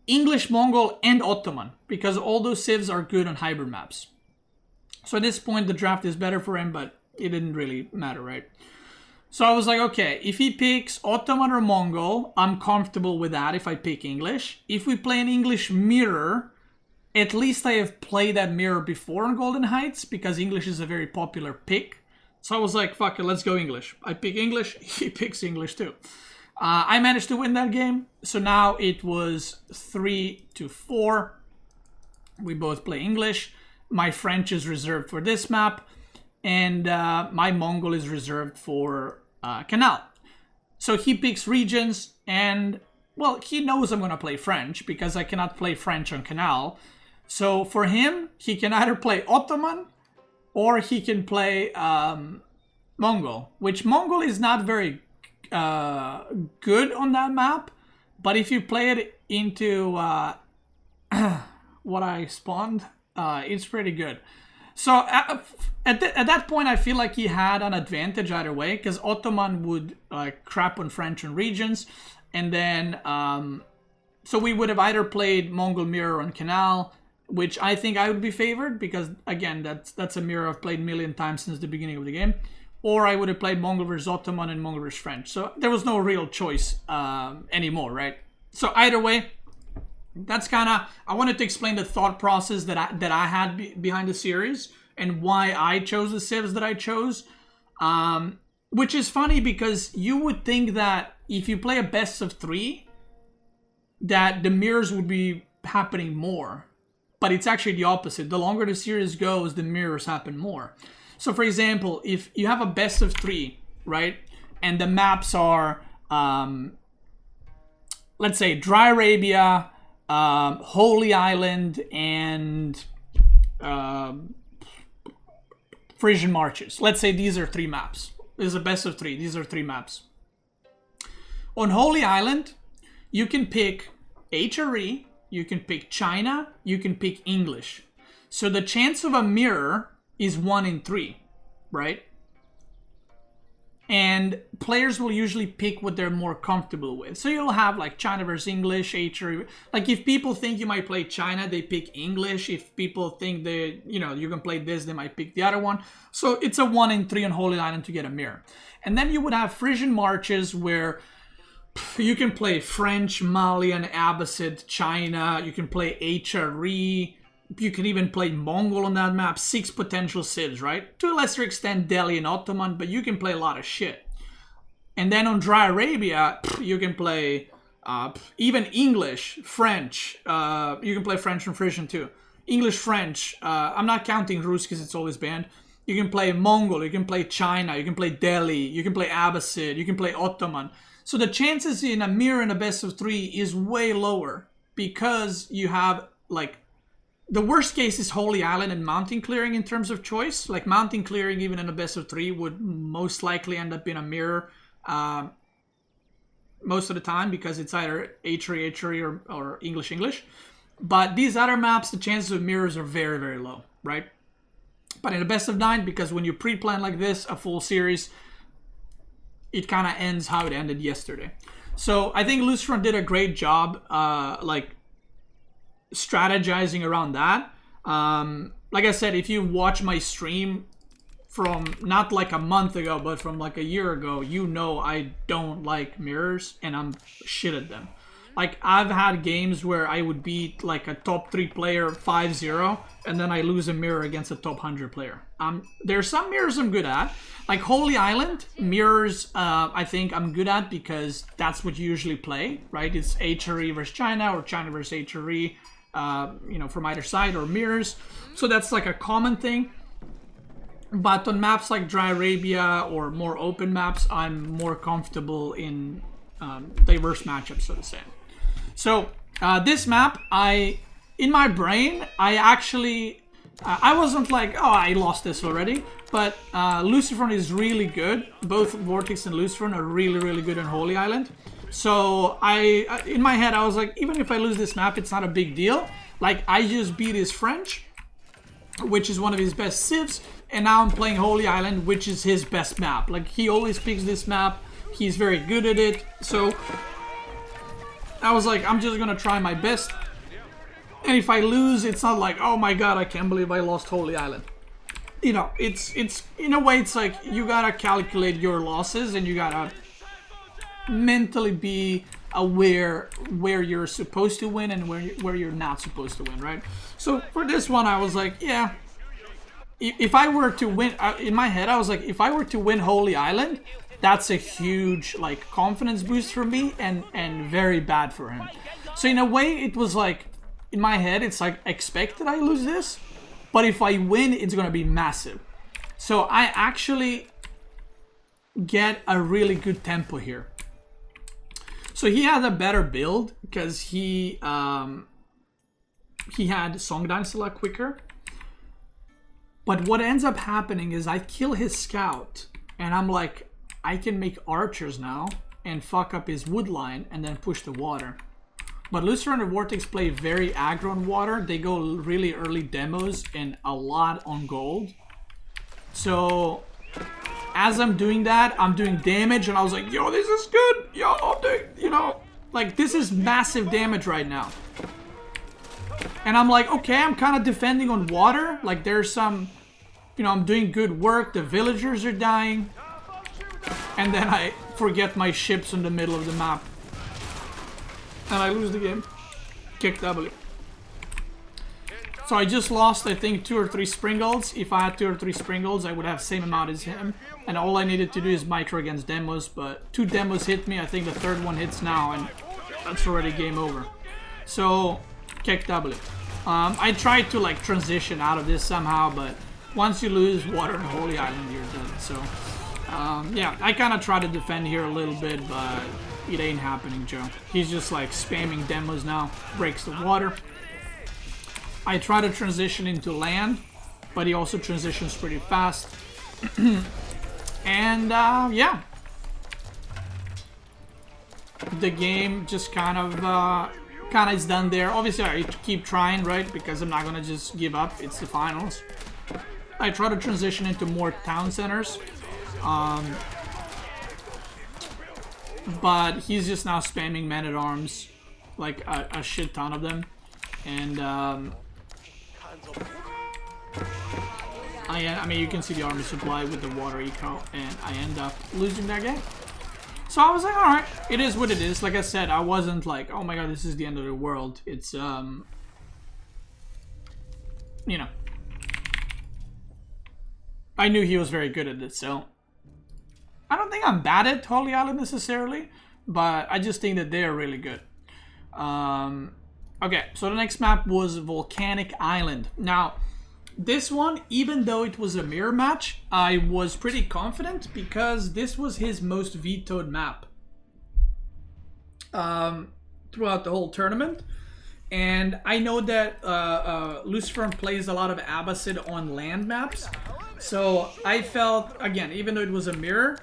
English, Mongol, and Ottoman, because all those civs are good on hybrid maps. So at this point, the draft is better for him, but it didn't really matter, right? So I was like, okay, if he picks Ottoman or Mongol, I'm comfortable with that if I pick English. If we play an English mirror, at least I have played that mirror before on Golden Heights, because English is a very popular pick. So I was like, fuck it, let's go English. I pick English, he picks English too. I managed to win that game. So now it was 3-4. We both play English. My French is reserved for this map. And my Mongol is reserved for Canal. So he picks regions, and, well, he knows I'm going to play French because I cannot play French on Canal. So for him, he can either play Ottoman or he can play Mongol, which Mongol is not very good on that map. But if you play it into what I spawned, it's pretty good. So at that point, I feel like he had an advantage either way, because Ottoman would crap on French and regions, and then so we would have either played Mongol Mirror on Canal, which I think I would be favored, because again, that's a mirror I've played a million times since the beginning of the game, or I would have played Mongol versus Ottoman and Mongol versus French. So there was no real choice anymore, right? So either way, that's kind of, I wanted to explain the thought process that I had behind the series and why I chose the civs that I chose. Which is funny, because you would think that if you play a best of 3, that the mirrors would be happening more. But it's actually the opposite. The longer the series goes, the mirrors happen more. So for example, if you have a best of 3, right? And the maps are, let's say, Dry Arabia, Holy Island, and Frisian Marches. Let's say these are 3 maps. This is a best of 3. These are 3 maps. On Holy Island, you can pick HRE, you can pick China, you can pick English. So the chance of a mirror is 1 in 3, right? And players will usually pick what they're more comfortable with. So you'll have like China versus English, HRE. Like if people think you might play China, they pick English. If people think they, you can play this, they might pick the other one. So it's a 1 in 3 on Holy Island to get a mirror. And then you would have Frisian Marches, where you can play French, Malian, Abbasid, China. You can play HRE. You can even play Mongol on that map. 6 potential civs, right? To a lesser extent, Delhi and Ottoman, but you can play a lot of shit. And then on Dry Arabia, you can play even English, French. You can play French and Frisian too. English, French. I'm not counting Rus because it's always banned. You can play Mongol. You can play China. You can play Delhi. You can play Abbasid. You can play Ottoman. So the chances in a mirror in a best of 3 is way lower, because you have like, the worst case is Holy Island and mountain clearing in terms of choice. Like mountain clearing, even in a best of 3, would most likely end up in a mirror most of the time, because it's either HRE or English. But these other maps, the chances of mirrors are very, very low, right? But in a best of 9, because when you pre-plan like this, a full series, it kind of ends how it ended yesterday. So I think Lucifron did a great job, strategizing around that. Like I said, if you watch my stream from not like a month ago, but from like a year ago, I don't like mirrors and I'm shit at them. Like I've had games where I would beat like a top 3 player 5-0 and then I lose a mirror against a top 100 player. There's some mirrors I'm good at. Like Holy Island mirrors, I think I'm good at, because that's what you usually play, right? It's HRE versus China or China versus HRE. From either side, or mirrors. So that's like a common thing. But on maps like Dry Arabia or more open maps, I'm more comfortable in diverse matchups, so to say. So this map, in my brain, I wasn't like, oh, I lost this already. But Lucifron is really good. Both Vortex and Lucifron are really, really good on Holy Island. So in my head, I was like, even if I lose this map, it's not a big deal. Like, I just beat his French, which is one of his best civs, and now I'm playing Holy Island, which is his best map. Like, he always picks this map. He's very good at it. So I was like, I'm just gonna try my best. And if I lose, it's not like, oh my god, I can't believe I lost Holy Island. you know, it's in a way it's like you gotta calculate your losses and you gotta mentally be aware where you're supposed to win and where you're not supposed to win, right? So for this one, I was like, yeah, if I were to win, in my head, I was like, if I were to win Holy Island, that's a huge like confidence boost for me and very bad for him. So in a way, it was like, in my head, it's like expected I lose this, but if I win, it's gonna be massive. So I actually get a really good tempo here. So he had a better build because he had Song Dynasty a lot quicker. But what ends up happening is I kill his scout, and I'm like, I can make archers now and fuck up his wood line and then push the water. But Lucifron and Vortex play very aggro on water. They go really early demos and a lot on gold. So as I'm doing that, I'm doing damage, and I was like, yo, this is good. Yo, I'm doing, you know, like this is massive damage right now. And I'm like, okay, I'm kind of defending on water. Like there's some, you know, I'm doing good work. The villagers are dying. And then I forget my ships in the middle of the map. And I lose the game. Kick W. So I just lost, I think, 2 or 3 Springles. If I had 2 or 3 Springles, I would have the same amount as him. And all I needed to do is micro against demos. But 2 demos hit me. I think the 3rd one hits now. And that's already game over. So, kick W. I tried to like transition out of this somehow, but once you lose water and Holy Island, you're dead. So, yeah, I kind of try to defend here a little bit, but it ain't happening, Joe. He's just like spamming demos now, breaks the water. I try to transition into land, but he also transitions pretty fast. And yeah, the game just kind of is done there. Obviously, I keep trying, right? Because I'm not gonna just give up. It's the finals. I try to transition into more town centers. But he's just now spamming men-at-arms, like a shit ton of them. And I mean, you can see the army supply with the water eco, and I end up losing that game. So I was like, alright, it is what it is. Like I said, I wasn't like, oh my god, this is the end of the world. It's, you know. I knew he was very good at it, so. I don't think I'm bad at Holy Island necessarily, but I just think that they are really good. Okay, so the next map was Volcanic Island. Now, this one, even though it was a mirror match, I was pretty confident because this was his most vetoed map throughout the whole tournament. And I know that Lucifron plays a lot of Abbasid on land maps. So I felt, again, even though it was a mirror,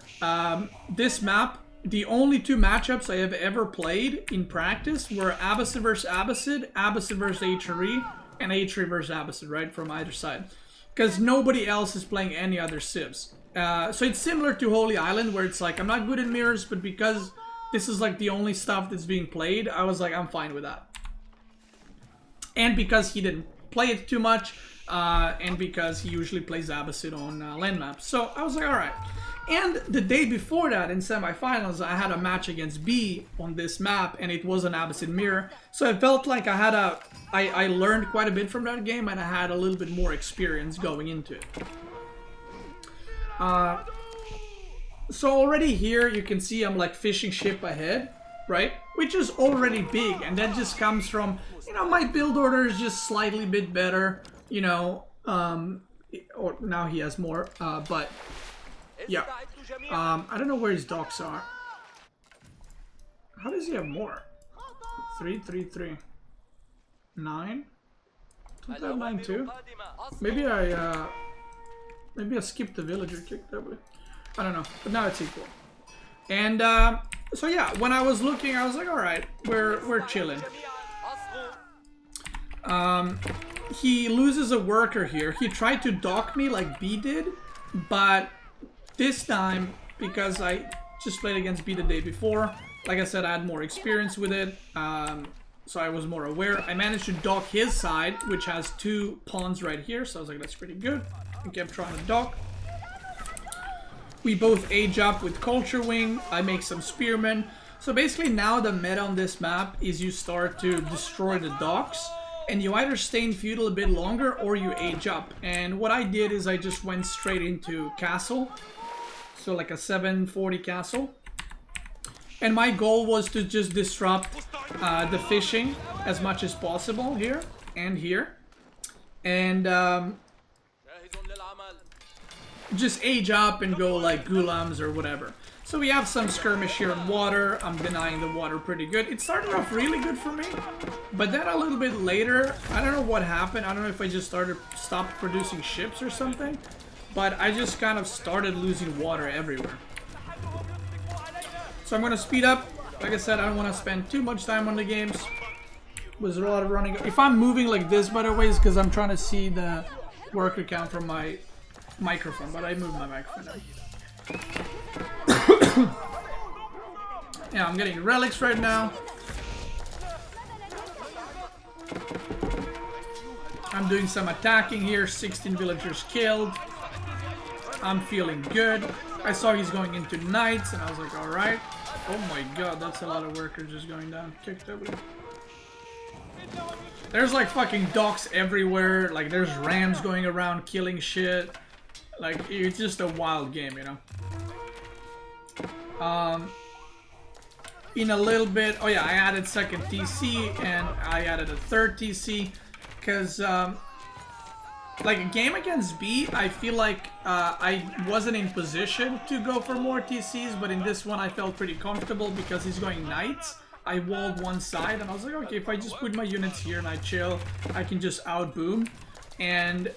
this map, the only 2 matchups I have ever played in practice were Abbasid versus Abbasid, Abbasid versus HRE, and HRE versus Abbasid, right, from either side. Because nobody else is playing any other civs. So it's similar to Holy Island, where it's like, I'm not good at mirrors, but because this is like the only stuff that's being played, I was like, I'm fine with that. And because he didn't play it too much, and because he usually plays Abbasid on land maps. So I was like, alright. And the day before that, in semifinals, I had a match against B on this map, and it was an Abbasid mirror. So I felt like I had I learned quite a bit from that game, and I had a little bit more experience going into it. So already here, you can see I'm like fishing ship ahead, right? Which is already big, and that just comes from, you know, my build order is just slightly bit better, you know, or now he has more, but yeah. I don't know where his docks are. How does he have more? 3, 3, 3. 9? Don't I have 9 too? Maybe I skipped the villager kick that way. I don't know, but now it's equal. And so yeah, when I was looking, I was like, all right, we're chilling. He loses a worker here. He tried to dock me like B did, but this time, because I just played against B the day before, like I said, I had more experience with it, so I was more aware. I managed to dock his side, which has 2 pawns right here, so I was like, that's pretty good. I kept trying to dock. We both age up with Culture Wing. I make some Spearmen. So basically now the meta on this map is you start to destroy the docks. And you either stay in feudal a bit longer or you age up. And what I did is I just went straight into castle. So like a 740 castle. And my goal was to just disrupt the fishing as much as possible here and here. And just age up and go like Gulams or whatever. So we have some skirmish here in water. I'm denying the water pretty good. It started off really good for me. But then a little bit later, I don't know what happened. I don't know if I just stopped producing ships or something. But I just kind of started losing water everywhere. So I'm going to speed up. Like I said, I don't want to spend too much time on the games. Was a lot of running. If I'm moving like this, by the way, is because I'm trying to see the worker count from my microphone. But I moved my microphone now. Yeah, I'm getting relics right now. I'm doing some attacking here. 16 villagers killed. I'm feeling good. I saw he's going into knights, and I was like, alright. Oh my god, that's a lot of workers just going down. Kick W. There's like fucking docks everywhere. Like there's rams going around killing shit. Like it's just a wild game, you know. In a little bit, oh yeah, I added second TC and I added a third TC because like a game against B, I feel like I wasn't in position to go for more TCs, but in this one I felt pretty comfortable because he's going knights. I walled one side and I was like, okay, if I just put my units here and I chill, I can just outboom. And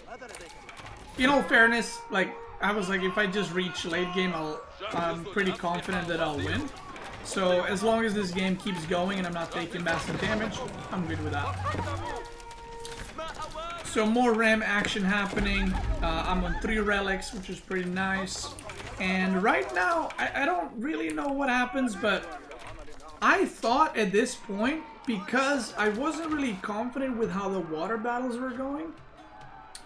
in all fairness, like I was like, if I just reach late game, I'm pretty confident that I'll win. So as long as this game keeps going and I'm not taking massive damage, I'm good with that. So more ram action happening. I'm on 3 relics, which is pretty nice. And right now, I don't really know what happens, but I thought at this point, because I wasn't really confident with how the water battles were going,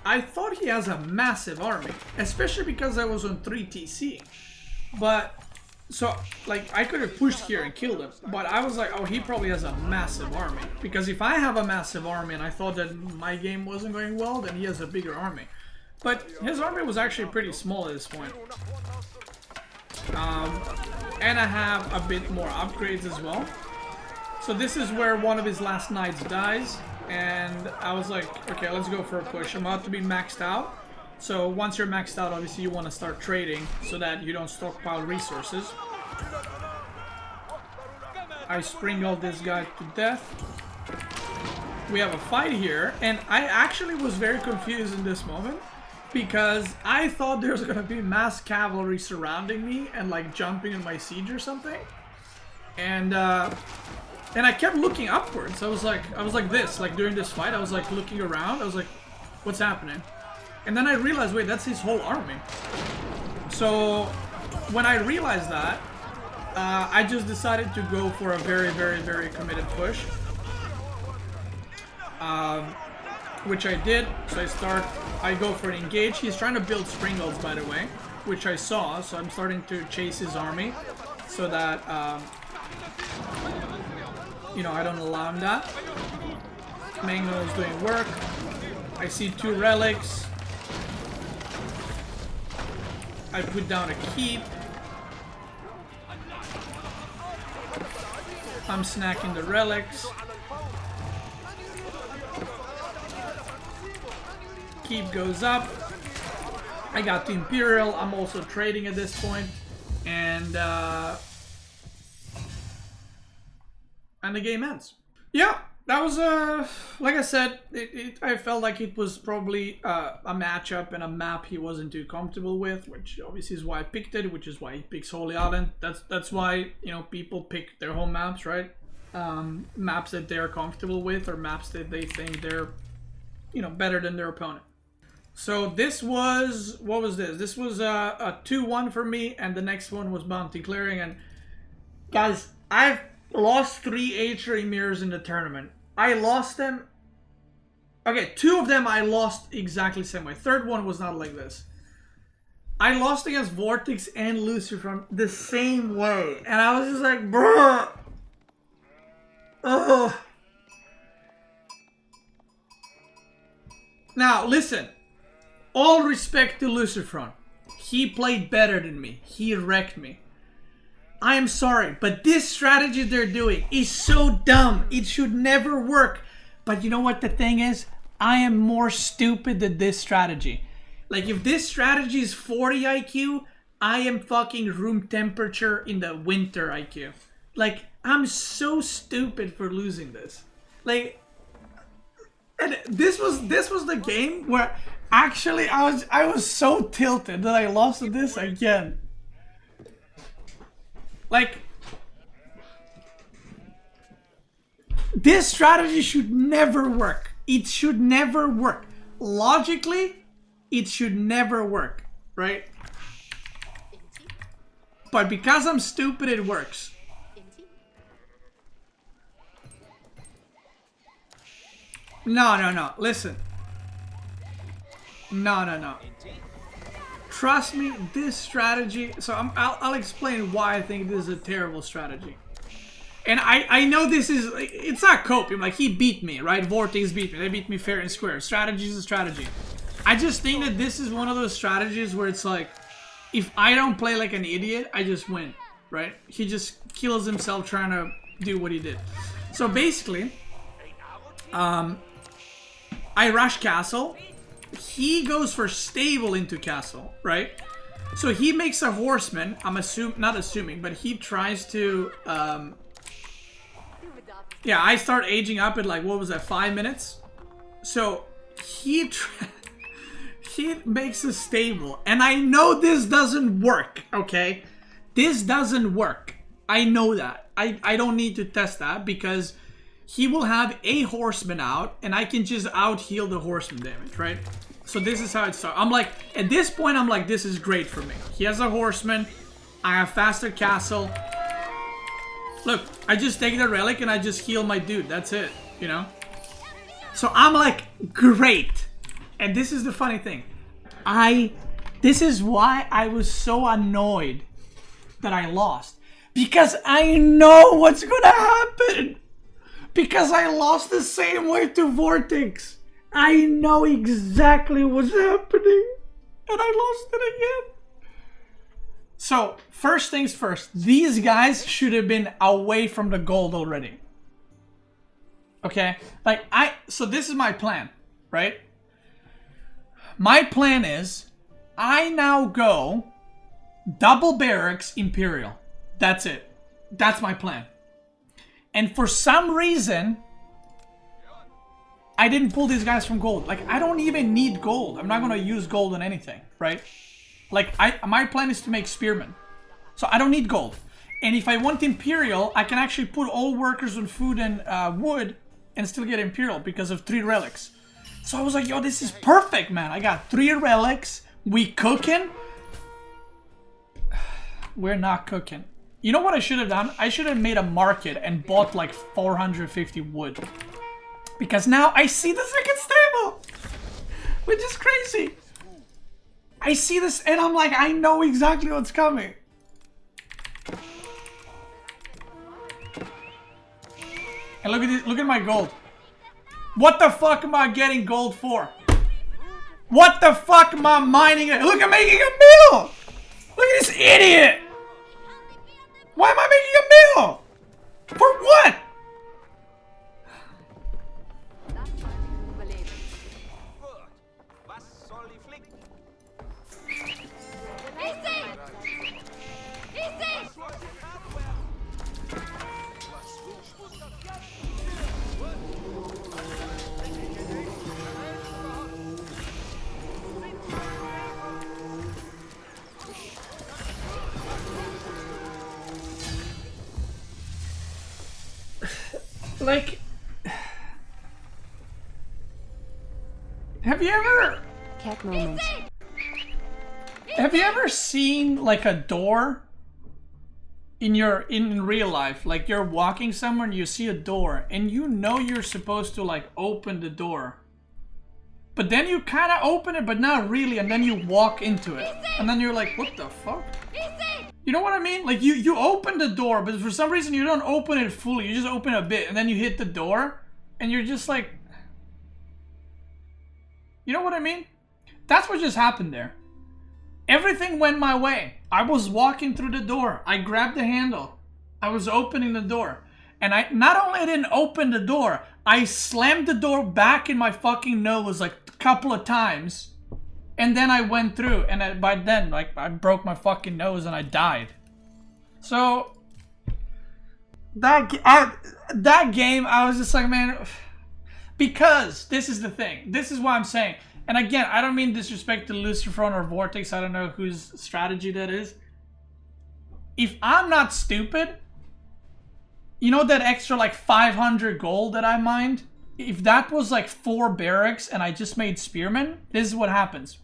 I thought he has a massive army, especially because I was on 3 TC. But, so, like, I could have pushed here and killed him, but I was like, oh, he probably has a massive army. Because if I have a massive army and I thought that my game wasn't going well, then he has a bigger army. But his army was actually pretty small at this point. And I have a bit more upgrades as well. So this is where one of his last knights dies. And I was like, okay, let's go for a push. I'm about to be maxed out. So once you're maxed out, obviously you want to start trading so that you don't stockpile resources. I sprinkled this guy to death. We have a fight here, and I actually was very confused in this moment because I thought there was going to be mass cavalry surrounding me and like jumping in my siege or something. And I kept looking upwards. I was like this, like during this fight, I was like looking around. I was like, what's happening? And then I realized, wait, that's his whole army. So when I realized that, I just decided to go for a very, very, very committed push. Which I did. So I go for an engage. He's trying to build Springles, by the way, which I saw. So I'm starting to chase his army so that, you know, I don't allow him that. Mango is doing work. I see 2 relics. I put down a keep. I'm snacking the relics. Keep goes up. I got the Imperial. I'm also trading at this point. And the game ends. Yeah. That was, like I said, I felt like it was probably a matchup and a map he wasn't too comfortable with, which obviously is why I picked it, which is why he picks Holy Island. That's why, you know, people pick their home maps, right? Maps that they're comfortable with or maps that they think they're, you know, better than their opponent. So this was, what was this? This was a 2-1 for me, and the next one was Bounty Clearing. And guys, I've lost 3 H-ray mirrors in the tournament. I lost them Okay, 2 of them I lost exactly the same way. Third one was not like this. I lost against Vortex and Lucifron the same way. And I was just like, bruh. Ugh. Now, listen. All respect to Lucifron. He played better than me. He wrecked me. I am sorry, but this strategy they're doing is so dumb. It should never work. But you know what the thing is? I am more stupid than this strategy. Like, if this strategy is 40 IQ, I am fucking room temperature in the winter IQ. Like, I'm so stupid for losing this. Like, and this was the game where actually I was so tilted that I lost to this again. Like, this strategy should never work. It should never work. Logically, it should never work, right? But because I'm stupid, it works. No. Listen. No. Trust me, this strategy... So I'll explain why I think this is a terrible strategy. And I know this is... It's not coping. Like, he beat me, right? Vortex beat me. They beat me fair and square. Strategy is a strategy. I just think that this is one of those strategies where it's like... If I don't play like an idiot, I just win, right? He just kills himself trying to do what he did. So basically... I rush castle. He goes for stable into castle, right? So he makes a horseman. I'm not assuming, but he tries to... Yeah, I start aging up at like, what was that, 5 minutes? So he makes a stable. And I know this doesn't work, okay? This doesn't work. I know that. I don't need to test that because he will have a horseman out and I can just out heal the horseman damage, right? So this is how it starts. I'm like, at this point, I'm like, this is great for me. He has a horseman. I have faster castle. Look, I just take the relic and I just heal my dude. That's it, you know? So I'm like, great. And this is the funny thing. This is why I was so annoyed that I lost. Because I know what's gonna happen. Because I lost the same way to Vortex. I know exactly what's happening. And I lost it again. So, first things first. These guys should have been away from the gold already. Okay? Like, so this is my plan, right? My plan is, I now go double barracks Imperial. That's it. That's my plan. And for some reason, I didn't pull these guys from gold. Like, I don't even need gold. I'm not going to use gold on anything, right? Like, my plan is to make spearmen. So I don't need gold. And if I want Imperial, I can actually put all workers on food and wood and still get Imperial because of 3 relics. So I was like, yo, this is perfect, man. I got 3 relics. We cooking. We're not cooking. You know what I should have done? I should have made a market and bought like 450 wood. Because now I see the second stable. Which is crazy. I see this and I'm like, I know exactly what's coming. And look at this, look at my gold. What the fuck am I getting gold for? What the fuck am I mining it? Look, I'm making a meal! Look at this idiot! Why am I making a meal? For what? Like, have you ever seen like a door in real life? Like, you're walking somewhere and you see a door and you know you're supposed to like open the door, but then you kind of open it, but not really, and then you walk into it. And then you're like, what the fuck? You know what I mean? Like, you open the door, but for some reason you don't open it fully. You just open a bit, and then you hit the door, and you're just like... You know what I mean? That's what just happened there. Everything went my way. I was walking through the door. I grabbed the handle. I was opening the door. And I not only didn't open the door, I slammed the door back in my fucking nose like a couple of times. And then I went through. And by then, like, I broke my fucking nose and I died. So, that game, I was just like, man... Because, this is the thing. This is what I'm saying. And again, I don't mean disrespect to Lucifron or Vortex. I don't know whose strategy that is. If I'm not stupid, you know that extra like 500 gold that I mined? If that was like 4 barracks and I just made spearmen, this is what happens.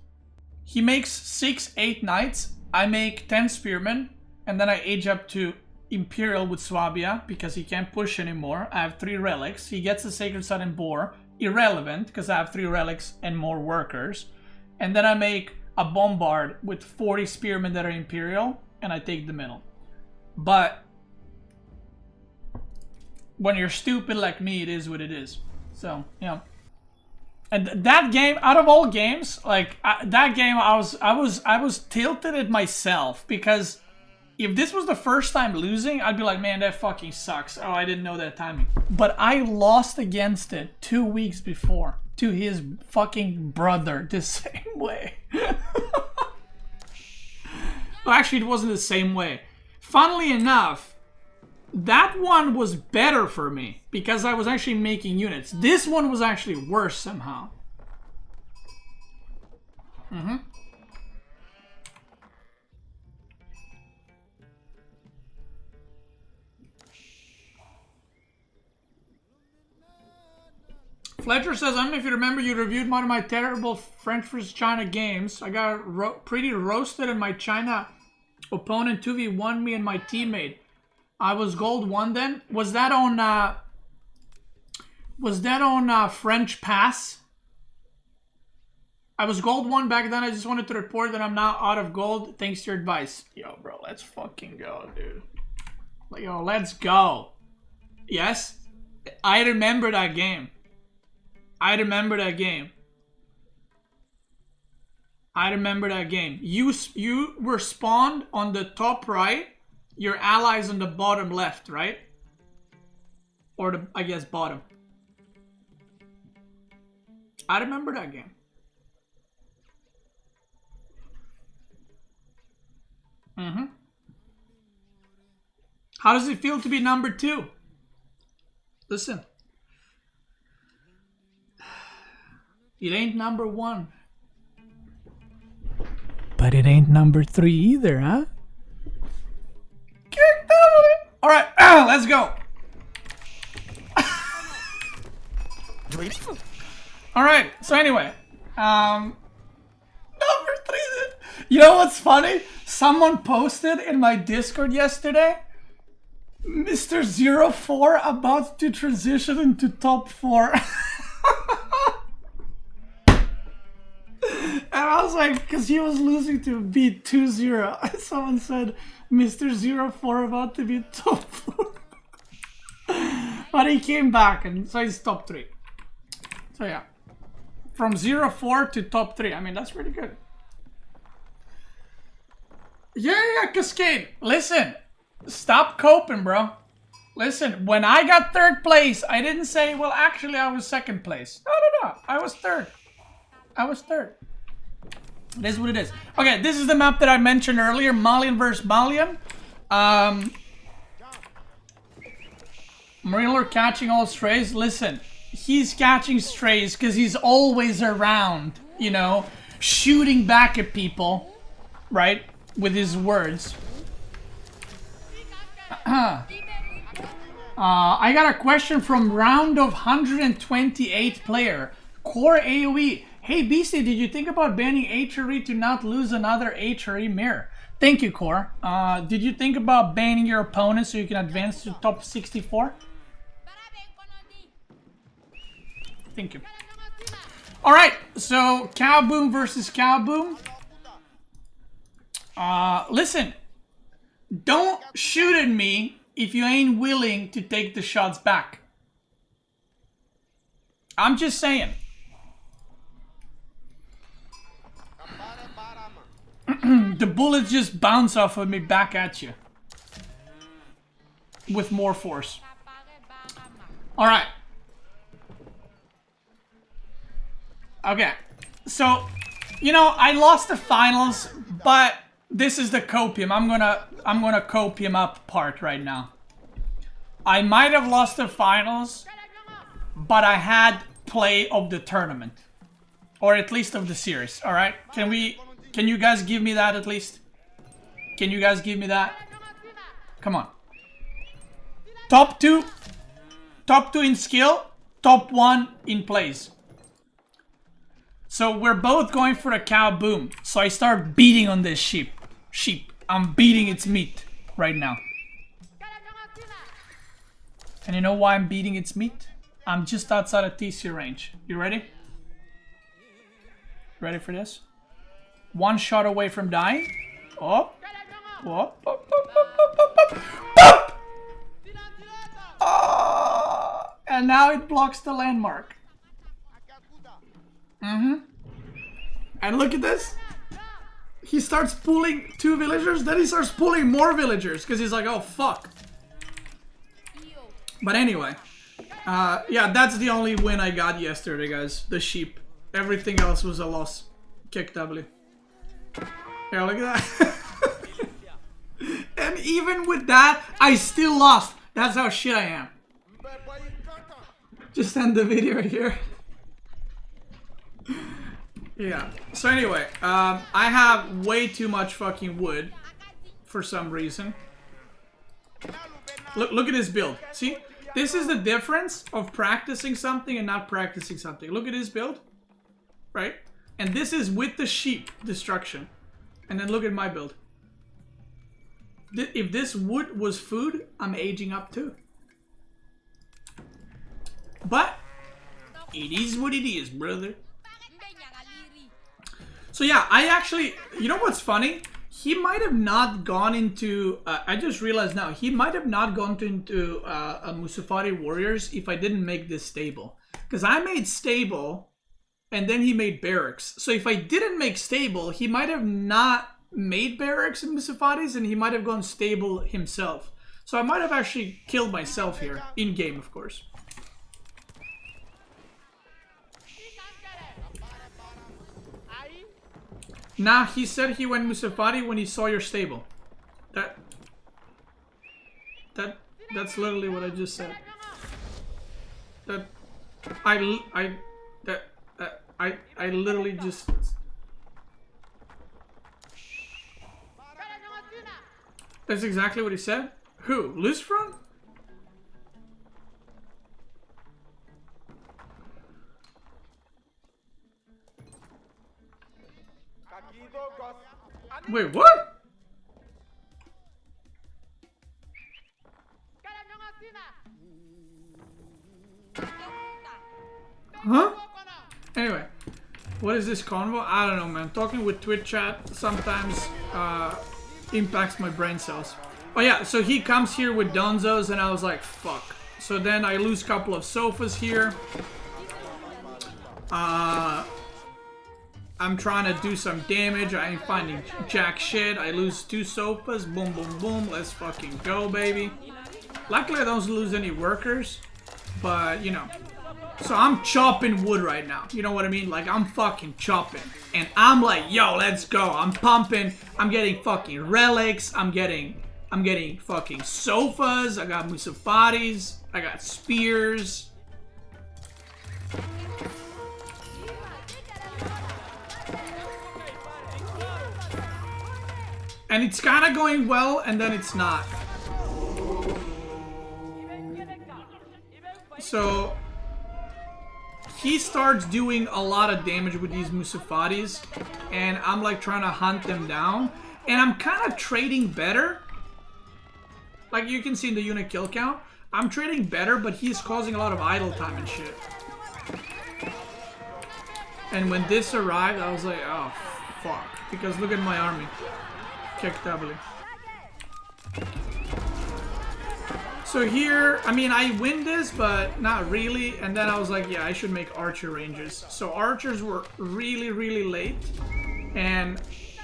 He makes 6-8 knights. I make 10 spearmen. And then I age up to Imperial with Swabia because he can't push anymore. I have 3 relics. He gets the Sacred Sun and Boar. Irrelevant because I have 3 relics and more workers. And then I make a Bombard with 40 spearmen that are Imperial. And I take the middle. But when you're stupid like me, it is what it is. So, you know. And that game, out of all games, like that game, I was tilted at myself because if this was the first time losing, I'd be like, man, that fucking sucks. Oh, I didn't know that timing. But I lost against it 2 weeks before to his fucking brother the same way. Well, actually, it wasn't the same way. Funnily enough, that one was better for me because I was actually making units. This one was actually worse somehow. Fletcher says, I don't know if you remember, you reviewed one of my terrible French vs. China games. I got pretty roasted and my China opponent 2v1 me and my teammate. I was gold 1 then. Was that on French Pass? I was gold 1 back then. I just wanted to report that I'm now out of gold. Thanks to your advice. Yo, bro, let's fucking go, dude. Yo, let's go. Yes? I remember that game. I remember that game. I remember that game. You were spawned on the top right. Your allies on the bottom left, right? Or the, I guess, bottom. I remember that game. How does it feel to be number 2? Listen. It ain't number 1. But it ain't number 3 either, huh? Alright, let's go. Alright, so anyway. Number 3. You know what's funny? Someone posted in my Discord yesterday. Mr. 04 about to transition into top 4. And I was like, because he was losing to beat 2-0. Someone said, Mr. 04 about to be top 4. But he came back, and so he's top 3. So yeah. From 04 to top 3. I mean, that's pretty good. Yeah, Cascade. Listen. Stop coping, bro. Listen, when I got 3rd place, I didn't say, well, actually, I was 2nd place. No. I was 3rd. I was 3rd. It is what it is. Okay, this is the map that I mentioned earlier. Malian versus Malian. Marine Lord catching all strays. Listen, he's catching strays because he's always around, you know, shooting back at people, right? With his words. I got a question from round of 128 player. Core AoE. Hey Beasty, did you think about banning HRE to not lose another HRE mirror? Thank you, Core. Did you think about banning your opponent so you can advance to top 64? Thank you. Alright, so Cow Boom versus Cow Boom. Listen. Don't shoot at me if you ain't willing to take the shots back. I'm just saying. The bullets just bounce off of me back at you. With more force. Alright. Okay. So, you know, I lost the finals, but this is the copium. I'm gonna copium up part right now. I might have lost the finals, but I had play of the tournament. Or at least of the series, alright? Can you guys give me that at least? Can you guys give me that? Come on. Top 2 in skill, top 1 in plays. So we're both going for a Cow Boom. So I start beating on this sheep. I'm beating its meat right now. And you know why I'm beating its meat? I'm just outside of TC range. You ready? Ready for this? One shot away from dying. Oh. Oh. Oh. And now it blocks the landmark. And look at this. He starts pulling 2 villagers, then he starts pulling more villagers because he's like, oh fuck. But anyway, yeah, that's the only win I got yesterday, guys. The sheep. Everything else was a loss. Kick W. Here, look at that. And even with that, I still lost. That's how shit I am. Just end the video here. Yeah. So anyway, I have way too much fucking wood for some reason. Look at his build. See? This is the difference of practicing something and not practicing something. Look at his build. Right? And this is with the sheep destruction. And then look at my build. If this wood was food, I'm aging up too. But it is what it is, brother. So yeah, I actually, you know what's funny? He might have not gone into, I just realized now, he might have not gone into a Musafari Warriors if I didn't make this stable. Because I made stable, and then he made barracks. So if I didn't make stable, he might have not made barracks in Musafaris, and he might have gone stable himself. So I might have actually killed myself here, in-game of course. Nah, he said he went Musafari when he saw your stable. That's literally what I just said. I literally just. That's exactly what he said. Who? Lucifron? Wait, what? Huh? Anyway, what is this convo? I don't know, man. Talking with Twitch chat sometimes impacts my brain cells. Oh yeah, so he comes here with Donzos and I was like, fuck. So then I lose a couple of sofas here. I'm trying to do some damage. I ain't finding jack shit. I lose 2 sofas. Boom, boom, boom. Let's fucking go, baby. Luckily, I don't lose any workers. But, you know. So I'm chopping wood right now. You know what I mean? Like, I'm fucking chopping. And I'm like, yo, let's go. I'm pumping. I'm getting fucking relics. I'm getting fucking sofas. I got Musafaris. I got spears. And it's kind of going well, and then it's not. So he starts doing a lot of damage with these Musafaris, and I'm like trying to hunt them down. And I'm kind of trading better. Like you can see in the unit kill count, I'm trading better, but he's causing a lot of idle time and shit. And when this arrived, I was like, oh, fuck. Because look at my army. Check W. So here, I mean, I win this, but not really. And then I was like, yeah, I should make archer ranges. So archers were really, really late. And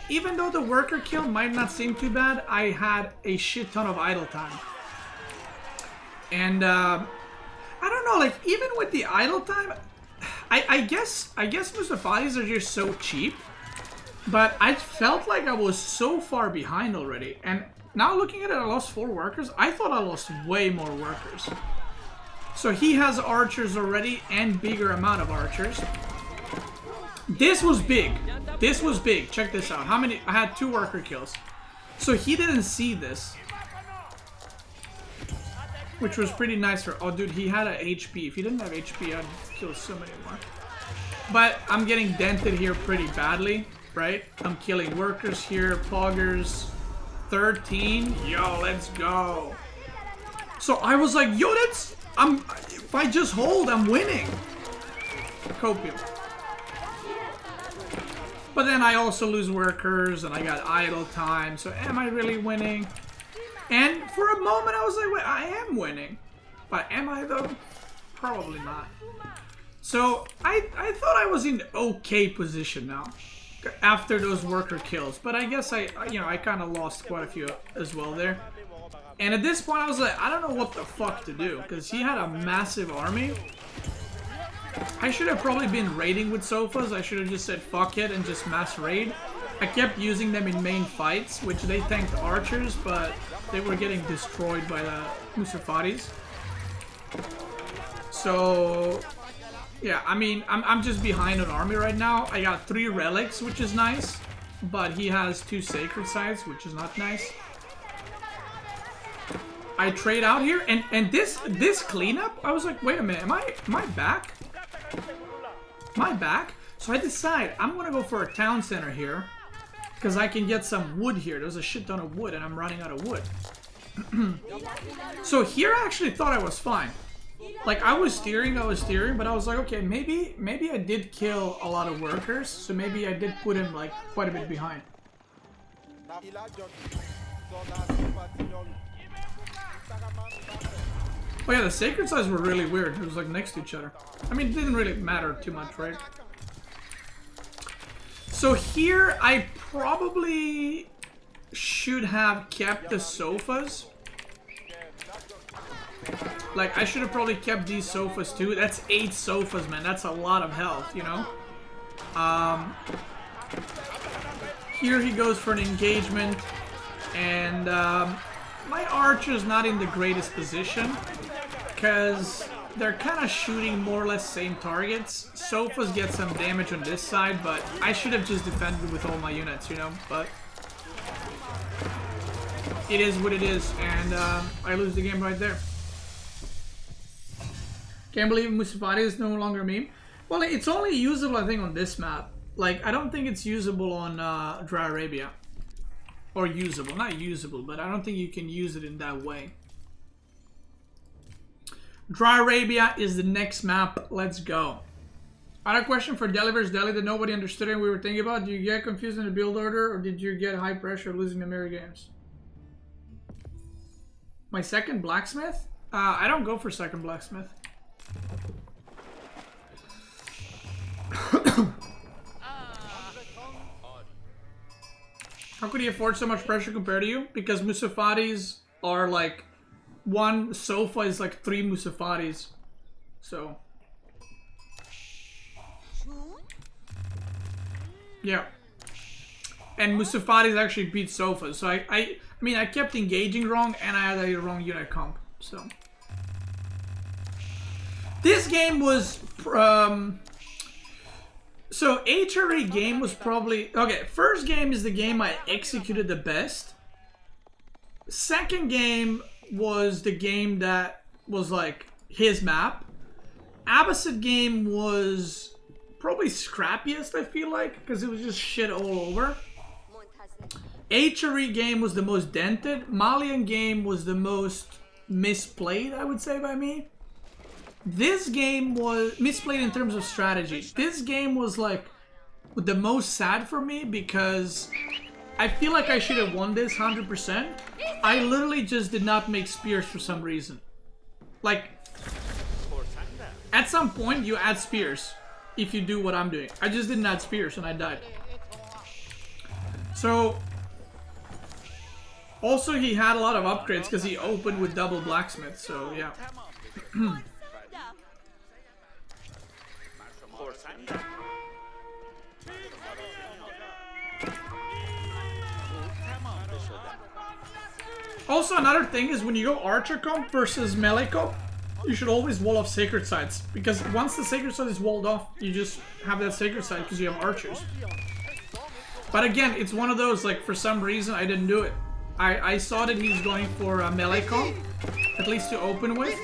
even though the worker kill might not seem too bad, I had a shit ton of idle time. And I don't know, like even with the idle time, I guess Mustafa's are just so cheap. But I felt like I was so far behind already. And now looking at it, I lost 4 workers. I thought I lost way more workers. So he has archers already and bigger amount of archers. This was big. This was big. Check this out. How many? I had 2 worker kills. So he didn't see this. Which was pretty nice for... Oh, dude, he had a HP. If he didn't have HP, I'd kill so many more. But I'm getting dented here pretty badly, right? I'm killing workers here. Poggers. 13. Yo, let's go. So I was like, yo, that's... If I just hold, I'm winning. Copium. But then I also lose workers, and I got idle time. So am I really winning? And for a moment, I was like, wait, I am winning. But am I, though? Probably not. So I thought I was in okay position now after those worker kills. But I guess I kind of lost quite a few as well there. And at this point, I was like, I don't know what the fuck to do. Because he had a massive army. I should have probably been raiding with sofas. I should have just said fuck it and just mass raid. I kept using them in main fights, which they tanked archers, but they were getting destroyed by the Musafaris. So, yeah, I mean, I'm just behind on army right now. I got 3 relics, which is nice, but he has 2 sacred sites, which is not nice. I trade out here, and this cleanup, I was like, wait a minute, am I back? Am I back? So I decide I'm gonna go for a town center here. Because I can get some wood here. There's a shit ton of wood and I'm running out of wood. So here I actually thought I was fine. Like I was steering, but I was like, okay, maybe I did kill a lot of workers. So maybe I did put him like quite a bit behind. Oh yeah, the sacred sites were really weird. It was like next to each other. I mean, it didn't really matter too much, right? So here, I probably should have kept the sofas. Like, I should have probably kept these sofas too. That's 8 sofas, man. That's a lot of health, you know? Here he goes for an engagement. And my archer's not in the greatest position. Because they're kind of shooting more or less same targets. Sofas get some damage on this side, but I should have just defended with all my units, you know? But it is what it is, and I lose the game right there. Can't believe Musafati is no longer a meme. Well, it's only usable, I think, on this map. Like, I don't think it's usable on Dry Arabia. Or usable. Not usable, but I don't think you can use it in that way. Dry Arabia is the next map. Let's go. I had a question for Deliver's Deli that nobody understood and we were thinking about. Do you get confused in the build order, or did you get high pressure losing the mirror games? My second blacksmith? I don't go for second blacksmith. How could he afford so much pressure compared to you? Because Musafaris are like... One sofa is like 3 Musafaris. So... Yeah. And Musafaris actually beat sofas. So I mean, I kept engaging wrong and I had a wrong unit comp. So... This game was... So HRE game was probably... Okay, first game is the game I executed the best. Second game was the game that was like his map. Abbasid game was probably scrappiest, I feel like, because it was just shit all over. HRE game was the most dented. Malian game was the most misplayed, I would say, by me. this game was misplayed in terms of strategy. This game was like the most sad for me because I feel like I should have won this 100%. I literally just did not make spears for some reason. Like, at some point you add spears if you do what I'm doing. I just didn't add spears and I died. So, also he had a lot of upgrades because he opened with double blacksmith, so yeah. Also, another thing is when you go archer comp versus melee comp, you should always wall off sacred sites, because once the sacred site is walled off, you just have that sacred site because you have archers. But again, it's one of those, like, for some reason I didn't do it. I saw that he's going for a melee comp, at least to open with,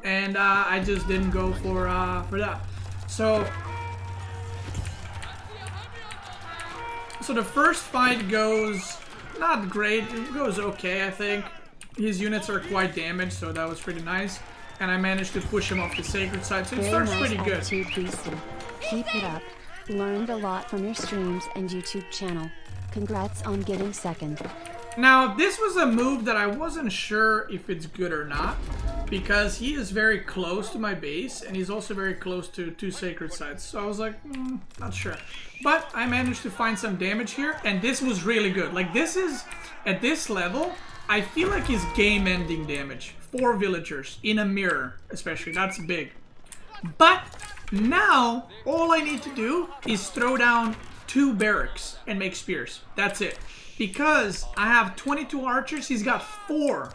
and I just didn't go for that. So the first fight goes not great, it goes okay, I think. His units are quite damaged, so that was pretty nice. And I managed to push him off the sacred side, so it starts pretty good. Keep it up. Learned a lot from your streams and YouTube channel. Congrats on getting second. Now, this was a move that I wasn't sure if it's good or not, because he is very close to my base, and he's also very close to 2 sacred sites. So I was like, not sure. But I managed to find some damage here, and this was really good. Like, this is, at this level, I feel like it's game-ending damage. 4 villagers in a mirror, especially. That's big. But now, all I need to do is throw down 2 barracks and make spears. That's it. Because I have 22 archers, he's got 4.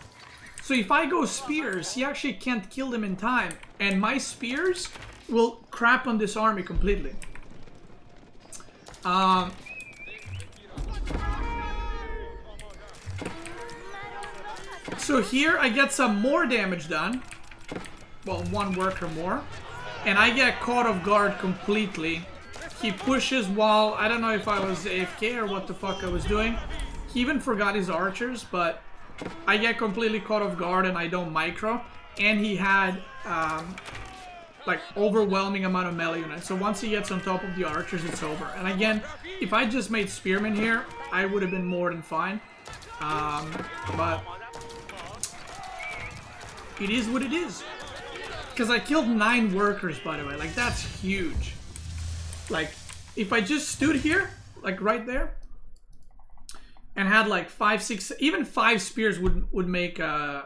So if I go spears, he actually can't kill them in time. And my spears will crap on this army completely. So here I get some more damage done. Well, 1 worker more. And I get caught off guard completely. He pushes while, I don't know if I was AFK or what the fuck I was doing. He even forgot his archers, but I get completely caught off guard and I don't micro. And he had, like, overwhelming amount of melee units. So once he gets on top of the archers, it's over. And again, if I just made spearmen here, I would have been more than fine. But it is what it is. Because I killed 9 workers, by the way. Like, that's huge. Like, if I just stood here, like right there, and had like 5, 6, even 5 spears would make a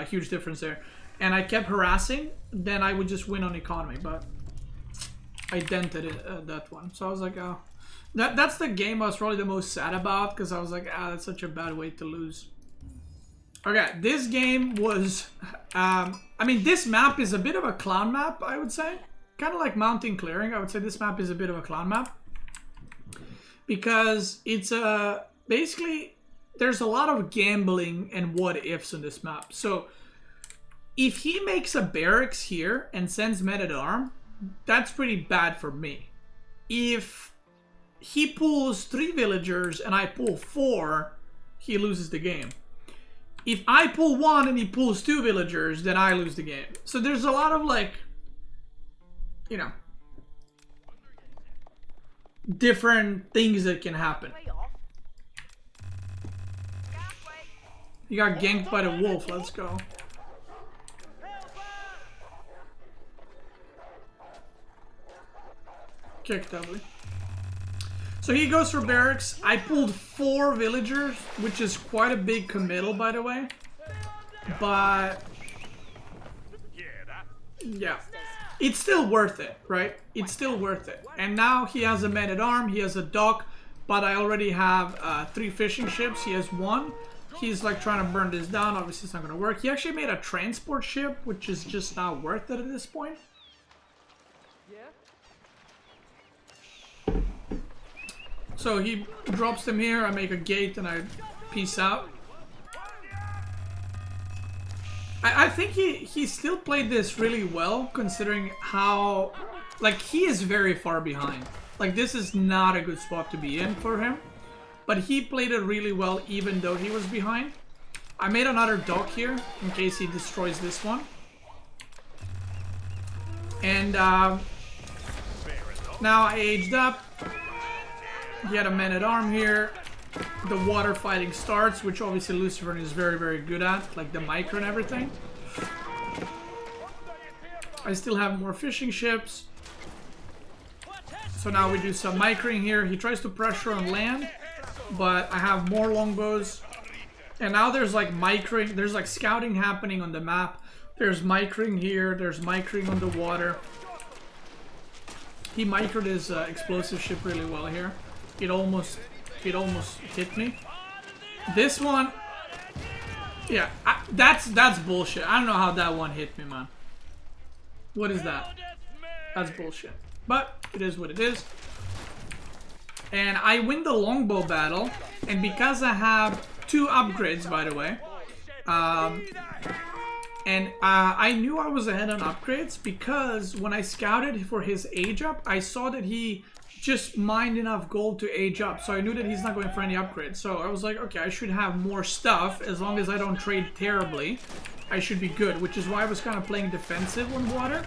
huge difference there. And I kept harassing, then I would just win on economy. But I dented it, that one. So I was like, oh. That's the game I was probably the most sad about, because I was like, that's such a bad way to lose. Okay, this game was, I mean, this map is a bit of a clown map, I would say. Kind of like Mountain Clearing, I would say this map is a bit of a clown map. Because it's basically, there's a lot of gambling and what-ifs on this map. So, if he makes a barracks here and sends men-at-arms, that's pretty bad for me. If he pulls 3 villagers and I pull 4, he loses the game. If I pull 1 and he pulls 2 villagers, then I lose the game. So there's a lot of, like, you know, different things that can happen. You got ganked by the wolf, let's go. Kick doubly. So he goes for barracks. I pulled 4 villagers, which is quite a big committal, by the way. But yeah, it's still worth it, right? It's still worth it. And now he has a man-at-arms, he has a dock, but I already have 3 fishing ships. He has 1. He's like trying to burn this down. Obviously, it's not going to work. He actually made a transport ship, which is just not worth it at this point. So he drops them here, I make a gate, and I peace out. I think he still played this really well, considering how, like, he is very far behind. Like, this is not a good spot to be in for him. But he played it really well, even though he was behind. I made another dock here, in case he destroys this one. And now I aged up. Get a man-at-arm here. The water fighting starts, which obviously Lucifron is very, very good at, like the micro and everything. I still have more fishing ships. So now we do some microing here. He tries to pressure on land, but I have more longbows. And now there's like microing, there's like scouting happening on the map. There's microing here, there's microing on the water. He microed his explosive ship really well here. It almost hit me. This one, yeah, that's bullshit. I don't know how that one hit me, man. What is that? That's bullshit. But it is what it is. And I win the longbow battle, and because I have 2 upgrades, by the way, and I knew I was ahead on upgrades because when I scouted for his age up, I saw that he just mined enough gold to age up, so I knew that he's not going for any upgrades. So I was like, okay, I should have more stuff as long as I don't trade terribly. I should be good, which is why I was kind of playing defensive on water,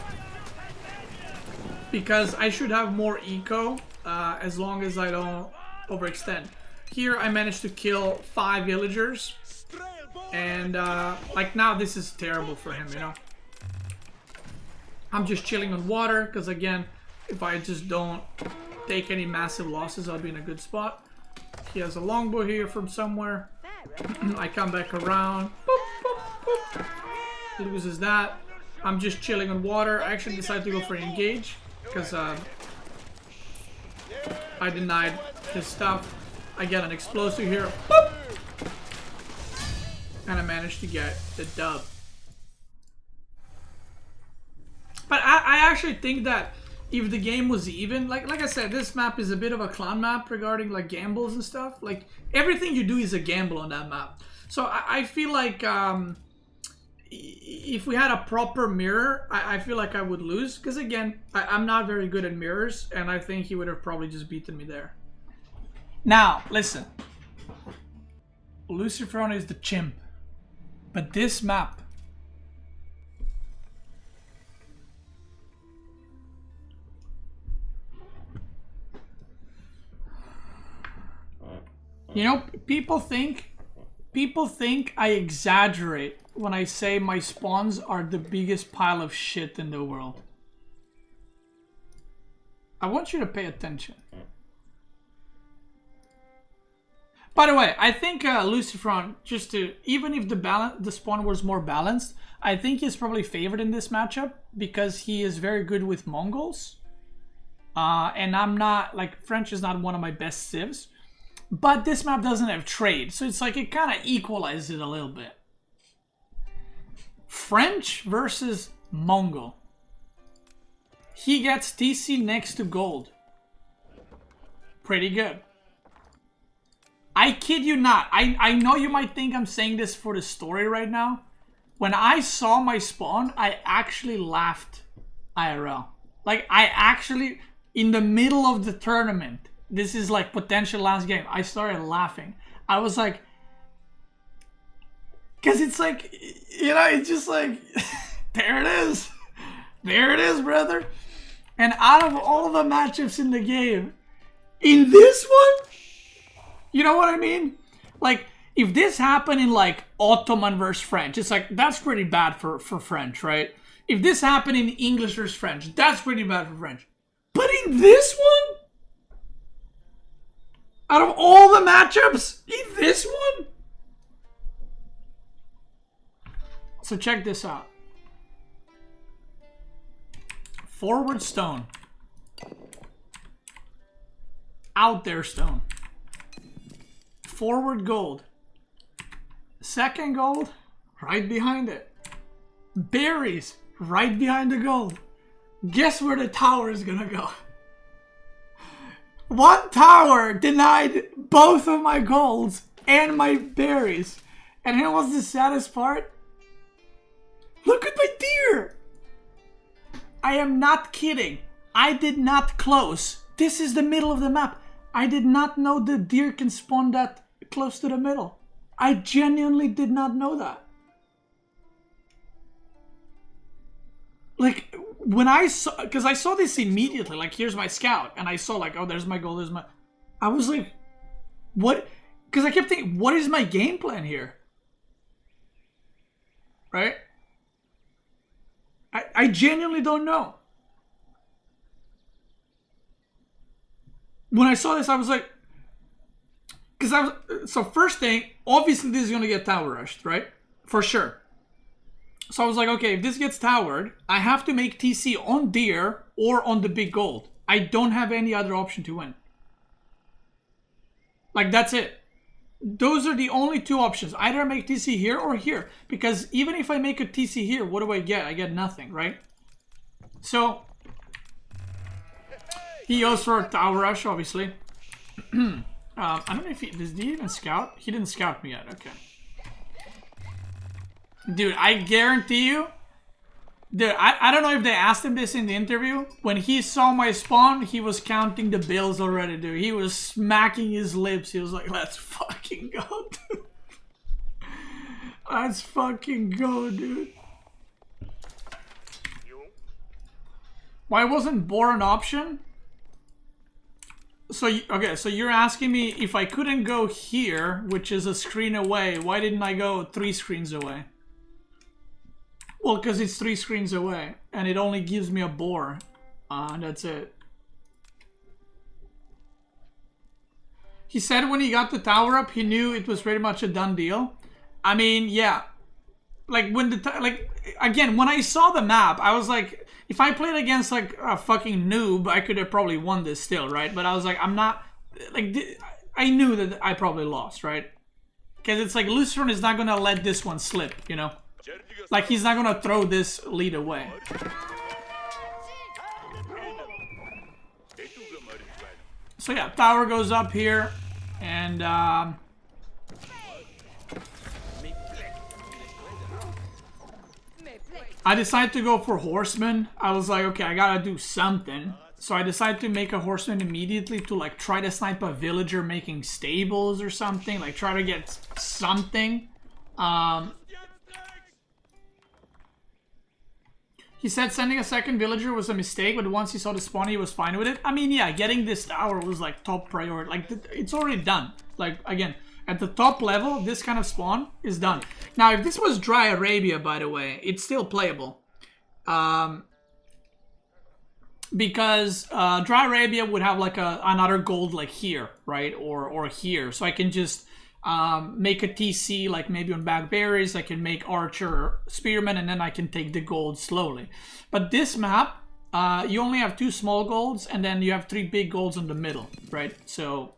because I should have more eco as long as I don't overextend. Here I managed to kill 5 villagers, and like now this is terrible for him, you know. I'm just chilling on water because again, if I just don't take any massive losses, I'll be in a good spot. He has a longbow here from somewhere. I come back around. Boop, boop, boop. He loses that. I'm just chilling on water. I actually decided to go for an engage because I denied his stuff. I get an explosive here. Boop. And I managed to get the dub. But I actually think that if the game was even, like I said, this map is a bit of a clown map regarding like gambles and stuff. Like everything you do is a gamble on that map. So I feel like if we had a proper mirror, I feel like I would lose. Because again, I'm not very good at mirrors, and I think he would have probably just beaten me there. Now, listen. Lucifron is the chimp. But this map, you know, people think I exaggerate when I say my spawns are the biggest pile of shit in the world. I want you to pay attention. By the way, I think Lucifron, just to, even if the spawn was more balanced, I think he's probably favored in this matchup because he is very good with Mongols. And I'm not, like, French is not one of my best civs. But this map doesn't have trade, so it's like it kind of equalizes it a little bit. French versus Mongol. He gets TC next to gold. Pretty good. I kid you not. I know you might think I'm saying this for the story right now. When I saw my spawn, I actually laughed IRL. Like, I actually, in the middle of the tournament, this is like potential last game, I started laughing. I was like, because it's like, you know, it's just like, there it is. There it is, brother. And out of all the matchups in the game, in this one, you know what I mean? Like, if this happened in like Ottoman versus French, it's like, that's pretty bad for French, right? If this happened in English versus French, that's pretty bad for French. But in this one, out of all the matchups, in this one? So check this out. Forward stone. Out there stone. Forward gold. Second gold, right behind it. Berries, right behind the gold. Guess where the tower is gonna go? One tower denied both of my golds and my berries. And you know what's the saddest part? Look at my deer! I am not kidding. I did not close. This is the middle of the map. I did not know the deer can spawn that close to the middle. I genuinely did not know that. Like, when I saw, because I saw this immediately, like, here's my scout, and I saw, like, oh, there's my goal, there's my, I was like, what? Because I kept thinking, what is my game plan here? Right? I genuinely don't know. When I saw this, I was like, because I was, so first thing, obviously this is going to get tower rushed, right? For sure. So I was like, okay, if this gets towered, I have to make TC on deer or on the big gold. I don't have any other option to win. Like, that's it. Those are the only two options. Either I make TC here or here. Because even if I make a TC here, what do I get? I get nothing, right? So, he goes for a tower rush, obviously. I don't know if did he even scout? He didn't scout me yet, okay. Dude, I guarantee you, dude, I don't know if they asked him this in the interview. When he saw my spawn, he was counting the bills already, dude. He was smacking his lips. He was like, let's fucking go, dude. Let's fucking go, dude. Why wasn't boar an option? So, okay, so you're asking me if I couldn't go here, which is a screen away, why didn't I go 3 screens away? Well, because it's 3 screens away, and it only gives me a boar. That's it. He said when he got the tower up, he knew it was pretty much a done deal. I mean, yeah. Like, when again, when I saw the map, I was like, if I played against, like, a fucking noob, I could have probably won this still, right? But I was like, I'm not, like, I knew that I probably lost, right? Because it's like, Lucifron is not gonna let this one slip, you know? Like, he's not gonna throw this lead away. So yeah, tower goes up here, and I decided to go for horseman. I was like, okay, I gotta do something. So I decided to make a horseman immediately to, like, try to snipe a villager making stables or something. Like, try to get something. He said sending a second villager was a mistake, but once he saw the spawn, he was fine with it. I mean, yeah, getting this tower was, like, top priority. Like, it's already done. Like, again, at the top level, this kind of spawn is done. Now, if this was Dry Arabia, by the way, it's still playable. Because Dry Arabia would have, like, another gold, like, here, right? Or here. So I can just make a TC, like, maybe on Backberries. I can make Archer, Spearman, and then I can take the gold slowly. But this map, you only have 2 small golds, and then you have 3 big golds in the middle, right? So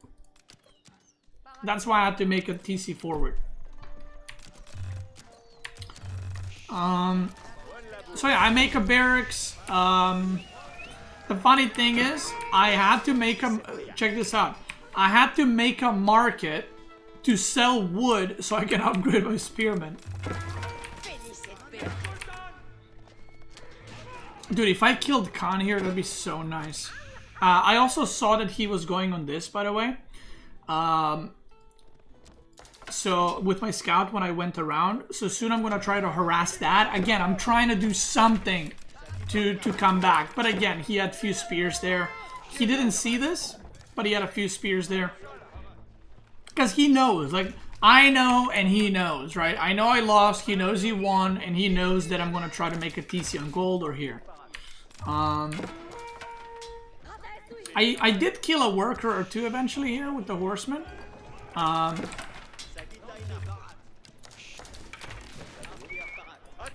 that's why I had to make a TC forward. So yeah, I make a barracks. The funny thing is, I had to make a, check this out. I had to make a market to sell wood so I can upgrade my spearmen. Dude, if I killed Khan here, that'd be so nice. I also saw that he was going on this, by the way. So, with my scout when I went around. So soon I'm gonna try to harass that. Again, I'm trying to do something to come back. But again, he had few spears there. He didn't see this, but he had a few spears there. Because he knows, like, I know and he knows, right? I know I lost, he knows he won, and he knows that I'm going to try to make a TC on gold or here. I did kill a worker or 2 eventually here with the horseman.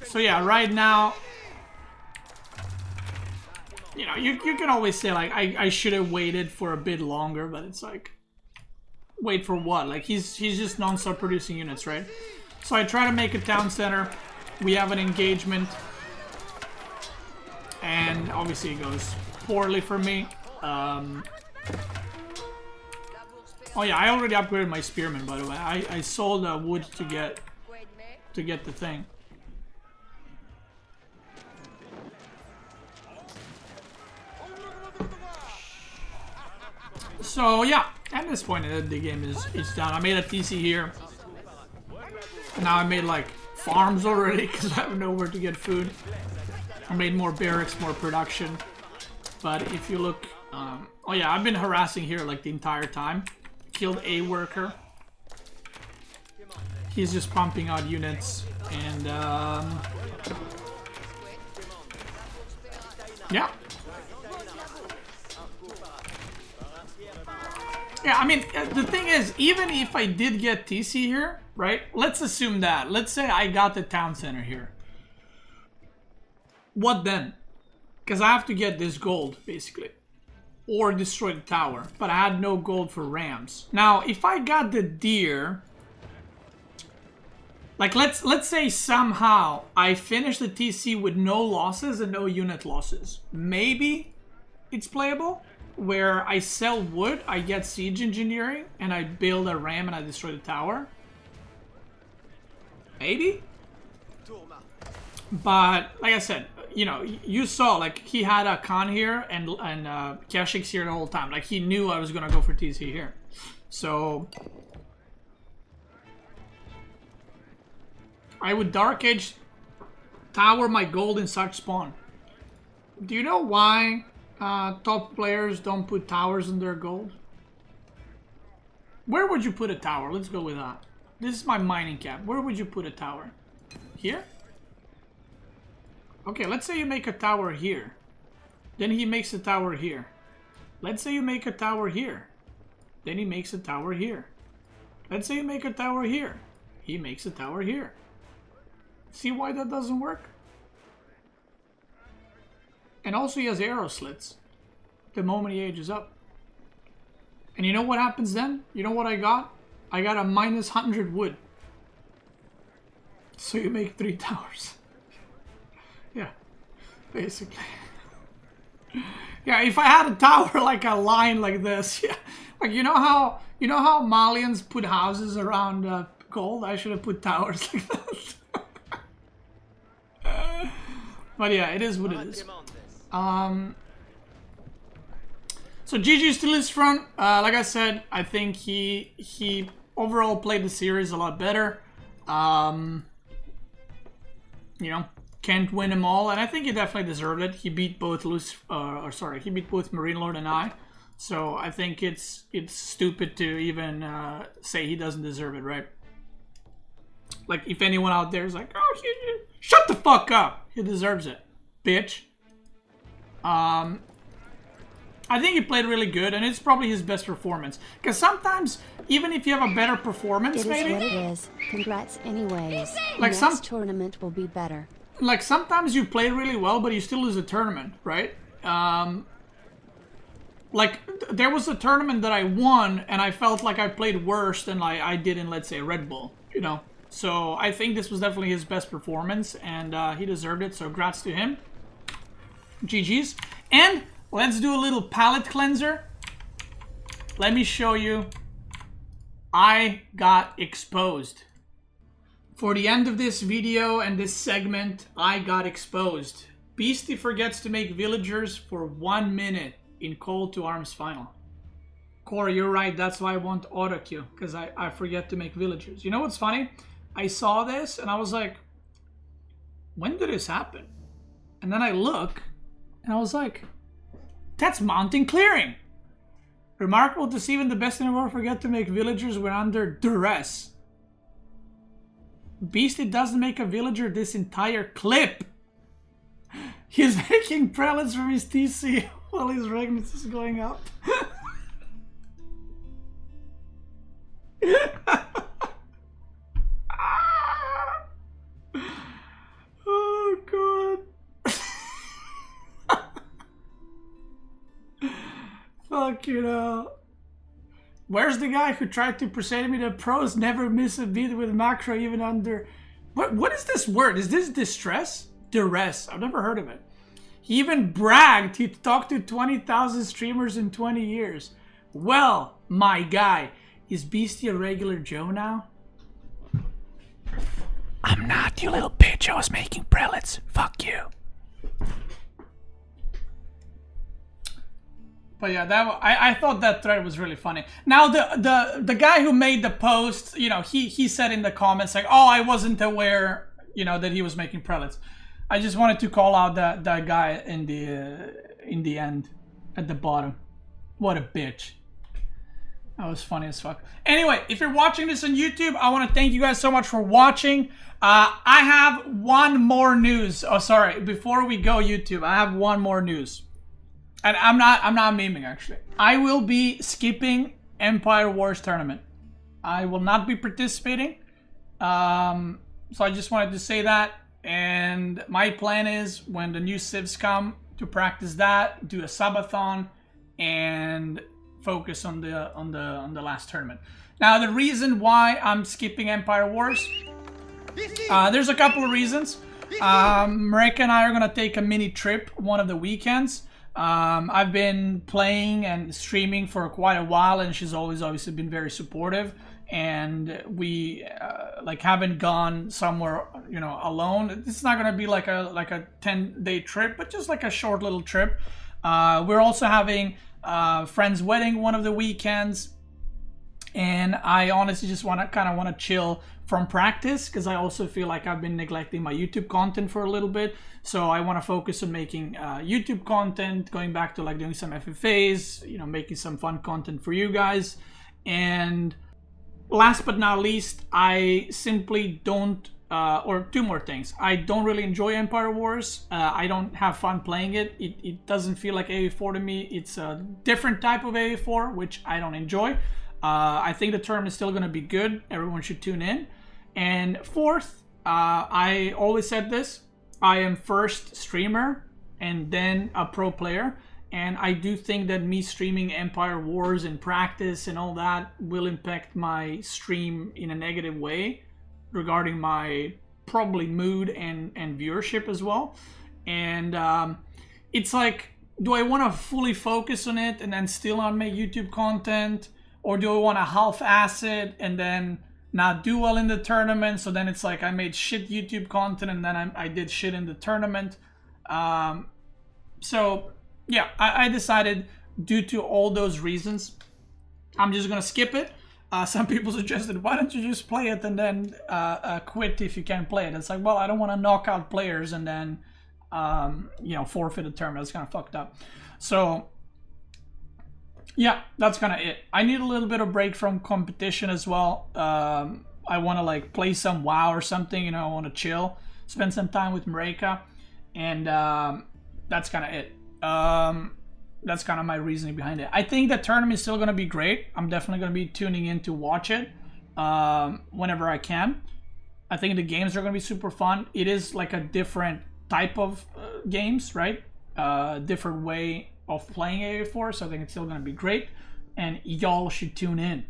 So yeah, right now, you know, you can always say, like, I should have waited for a bit longer, but it's like, wait for what? Like, he's just non-stop producing units, right? So I try to make a town center. We have an engagement. And obviously it goes poorly for me. Oh yeah, I already upgraded my spearman, by the way. I sold wood to get the thing. So yeah, at this point the game is done. I made a TC here. Now I made, like, farms already because I have nowhere to get food. I made more barracks, more production. But if you look, oh yeah, I've been harassing here like the entire time. Killed a worker. He's just pumping out units, and yeah. Yeah, I mean, the thing is, even if I did get TC here, right? Let's assume that. Let's say I got the town center here. What then? Because I have to get this gold, basically. Or destroy the tower. But I had no gold for rams. Now, if I got the deer... Like, let's say somehow I finish the TC with no losses and no unit losses. Maybe it's playable. Where I sell wood, I get siege engineering, and I build a ram and I destroy the tower. Maybe? But, like I said, you know, you saw, like, he had a Khan here and Kashik's here the whole time. Like, he knew I was gonna go for TC here. So... I would Dark Age tower my gold in such spawn. Do you know why top players don't put towers in their gold? Where would you put a tower? Let's go with that. This is my mining camp. Where would you put a tower? Here? Okay, let's say you make a tower here. Then he makes a tower here. Let's say you make a tower here. Then he makes a tower here. Let's say you make a tower here. He makes a tower here. See why that doesn't work? And also he has arrow slits the moment he ages up. And you know what happens then? You know what I got? I got a minus 100 wood. So you make 3 towers. Yeah, basically. Yeah, if I had a tower like a line like this, yeah. Like you know how Malians put houses around gold? I should have put towers like that. But yeah, it is what it is. So GG's to Lucifron. Like I said, I think he overall played the series a lot better. You know, can't win them all, and I think he definitely deserved it. He beat both he beat both Marine Lord and I. So I think it's stupid to even say he doesn't deserve it, right? Like if anyone out there is like, oh, shut the fuck up. He deserves it, bitch. I think he played really good, and it's probably his best performance. Because sometimes, even if you have a better performance, maybe... It is what it is. Congrats anyways. Like Next tournament will be better. Like, sometimes you play really well, but you still lose a tournament, right? Like, there was a tournament that I won, and I felt like I played worse than like I did in, let's say, Red Bull, you know? So, I think this was definitely his best performance, and he deserved it, so congrats to him. GG's. And let's do a little palette cleanser. Let me show you. I got exposed. For the end of this video and this segment, I got exposed. Beasty forgets to make villagers for 1 minute in Call to Arms final. Corey, you're right. That's why I want auto queue, because I forget to make villagers. You know what's funny? I saw this and I was like, when did this happen? And then I look and I was like, that's mountain clearing. Remarkable to see even the best in the world forget to make villagers when under duress. Beasty doesn't make a villager this entire clip. He's making prelates from his TC while his regnance is going up. Oh god. Fuck you know. Where's the guy who tried to persuade me that pros never miss a beat with macro even under... What is this word? Is this distress? Duress. I've never heard of it. He even bragged he talked to 20,000 streamers in 20 years. Well, my guy, is Beasty a regular Joe now? I'm not, you little bitch. I was making prelates. Fuck you. But yeah, I thought that thread was really funny. Now the guy who made the post, you know, he said in the comments like, oh, I wasn't aware, you know, that he was making prelates. I just wanted to call out that guy in the end, at the bottom. What a bitch. That was funny as fuck. Anyway, if you're watching this on YouTube, I want to thank you guys so much for watching. I have one more news. Oh, sorry. Before we go, YouTube, I have one more news. And I'm not memeing, actually. I will be skipping Empire Wars tournament. I will not be participating. So I just wanted to say that. And my plan is, when the new civs come, to practice that, do a subathon, and focus on the last tournament. Now, the reason why I'm skipping Empire Wars, there's a couple of reasons. Marika and I are gonna take a mini trip one of the weekends. I've been playing and streaming for quite a while, and she's always obviously been very supportive. And we like haven't gone somewhere, you know, alone. It's not gonna be like a 10-day trip, but just like a short little trip. We're also having friend's wedding one of the weekends, and I honestly just want to chill from practice, because I also feel like I've been neglecting my YouTube content for a little bit. So I want to focus on making YouTube content, going back to like doing some FFAs, you know, making some fun content for you guys. And last but not least, I simply don't, or two more things. I don't really enjoy Empire Wars. I don't have fun playing it. It doesn't feel like AV4 to me. It's a different type of AV4, which I don't enjoy. I think the tournament is still going to be good. Everyone should tune in. And fourth, I always said this, I am first streamer and then a pro player. And I do think that me streaming Empire Wars in practice and all that will impact my stream in a negative way regarding my probably mood and viewership as well. And it's like, do I want to fully focus on it and then still not make YouTube content? Or do I want to half-ass it and then not do well in the tournament? So then it's like I made shit YouTube content and then I did shit in the tournament. So yeah, I decided, due to all those reasons, I'm just going to skip it. Some people suggested, why don't you just play it and then quit if you can't play it? It's like, well, I don't want to knock out players and then, you know, forfeit a tournament. It's kind of fucked up. So yeah, that's kind of it. I need a little bit of break from competition as well. I want to like play some WoW or something, you know, I want to chill, spend some time with Marika, and that's kind of it. That's kind of my reasoning behind it. I think the tournament is still going to be great. I'm definitely going to be tuning in to watch it whenever I can. I think the games are going to be super fun. It is like a different type of games, right? Different way of playing AV4, so I think it's still going to be great, and y'all should tune in.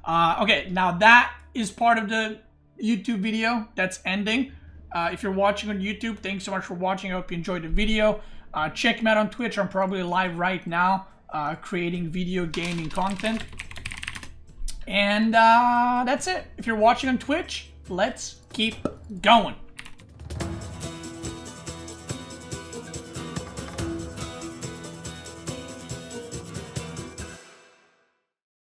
Okay, now that is part of the YouTube video that's ending. If you're watching on YouTube, thanks so much for watching. I hope you enjoyed the video. Check me out on Twitch. I'm probably live right now creating video gaming content. And that's it. If you're watching on Twitch, let's keep going.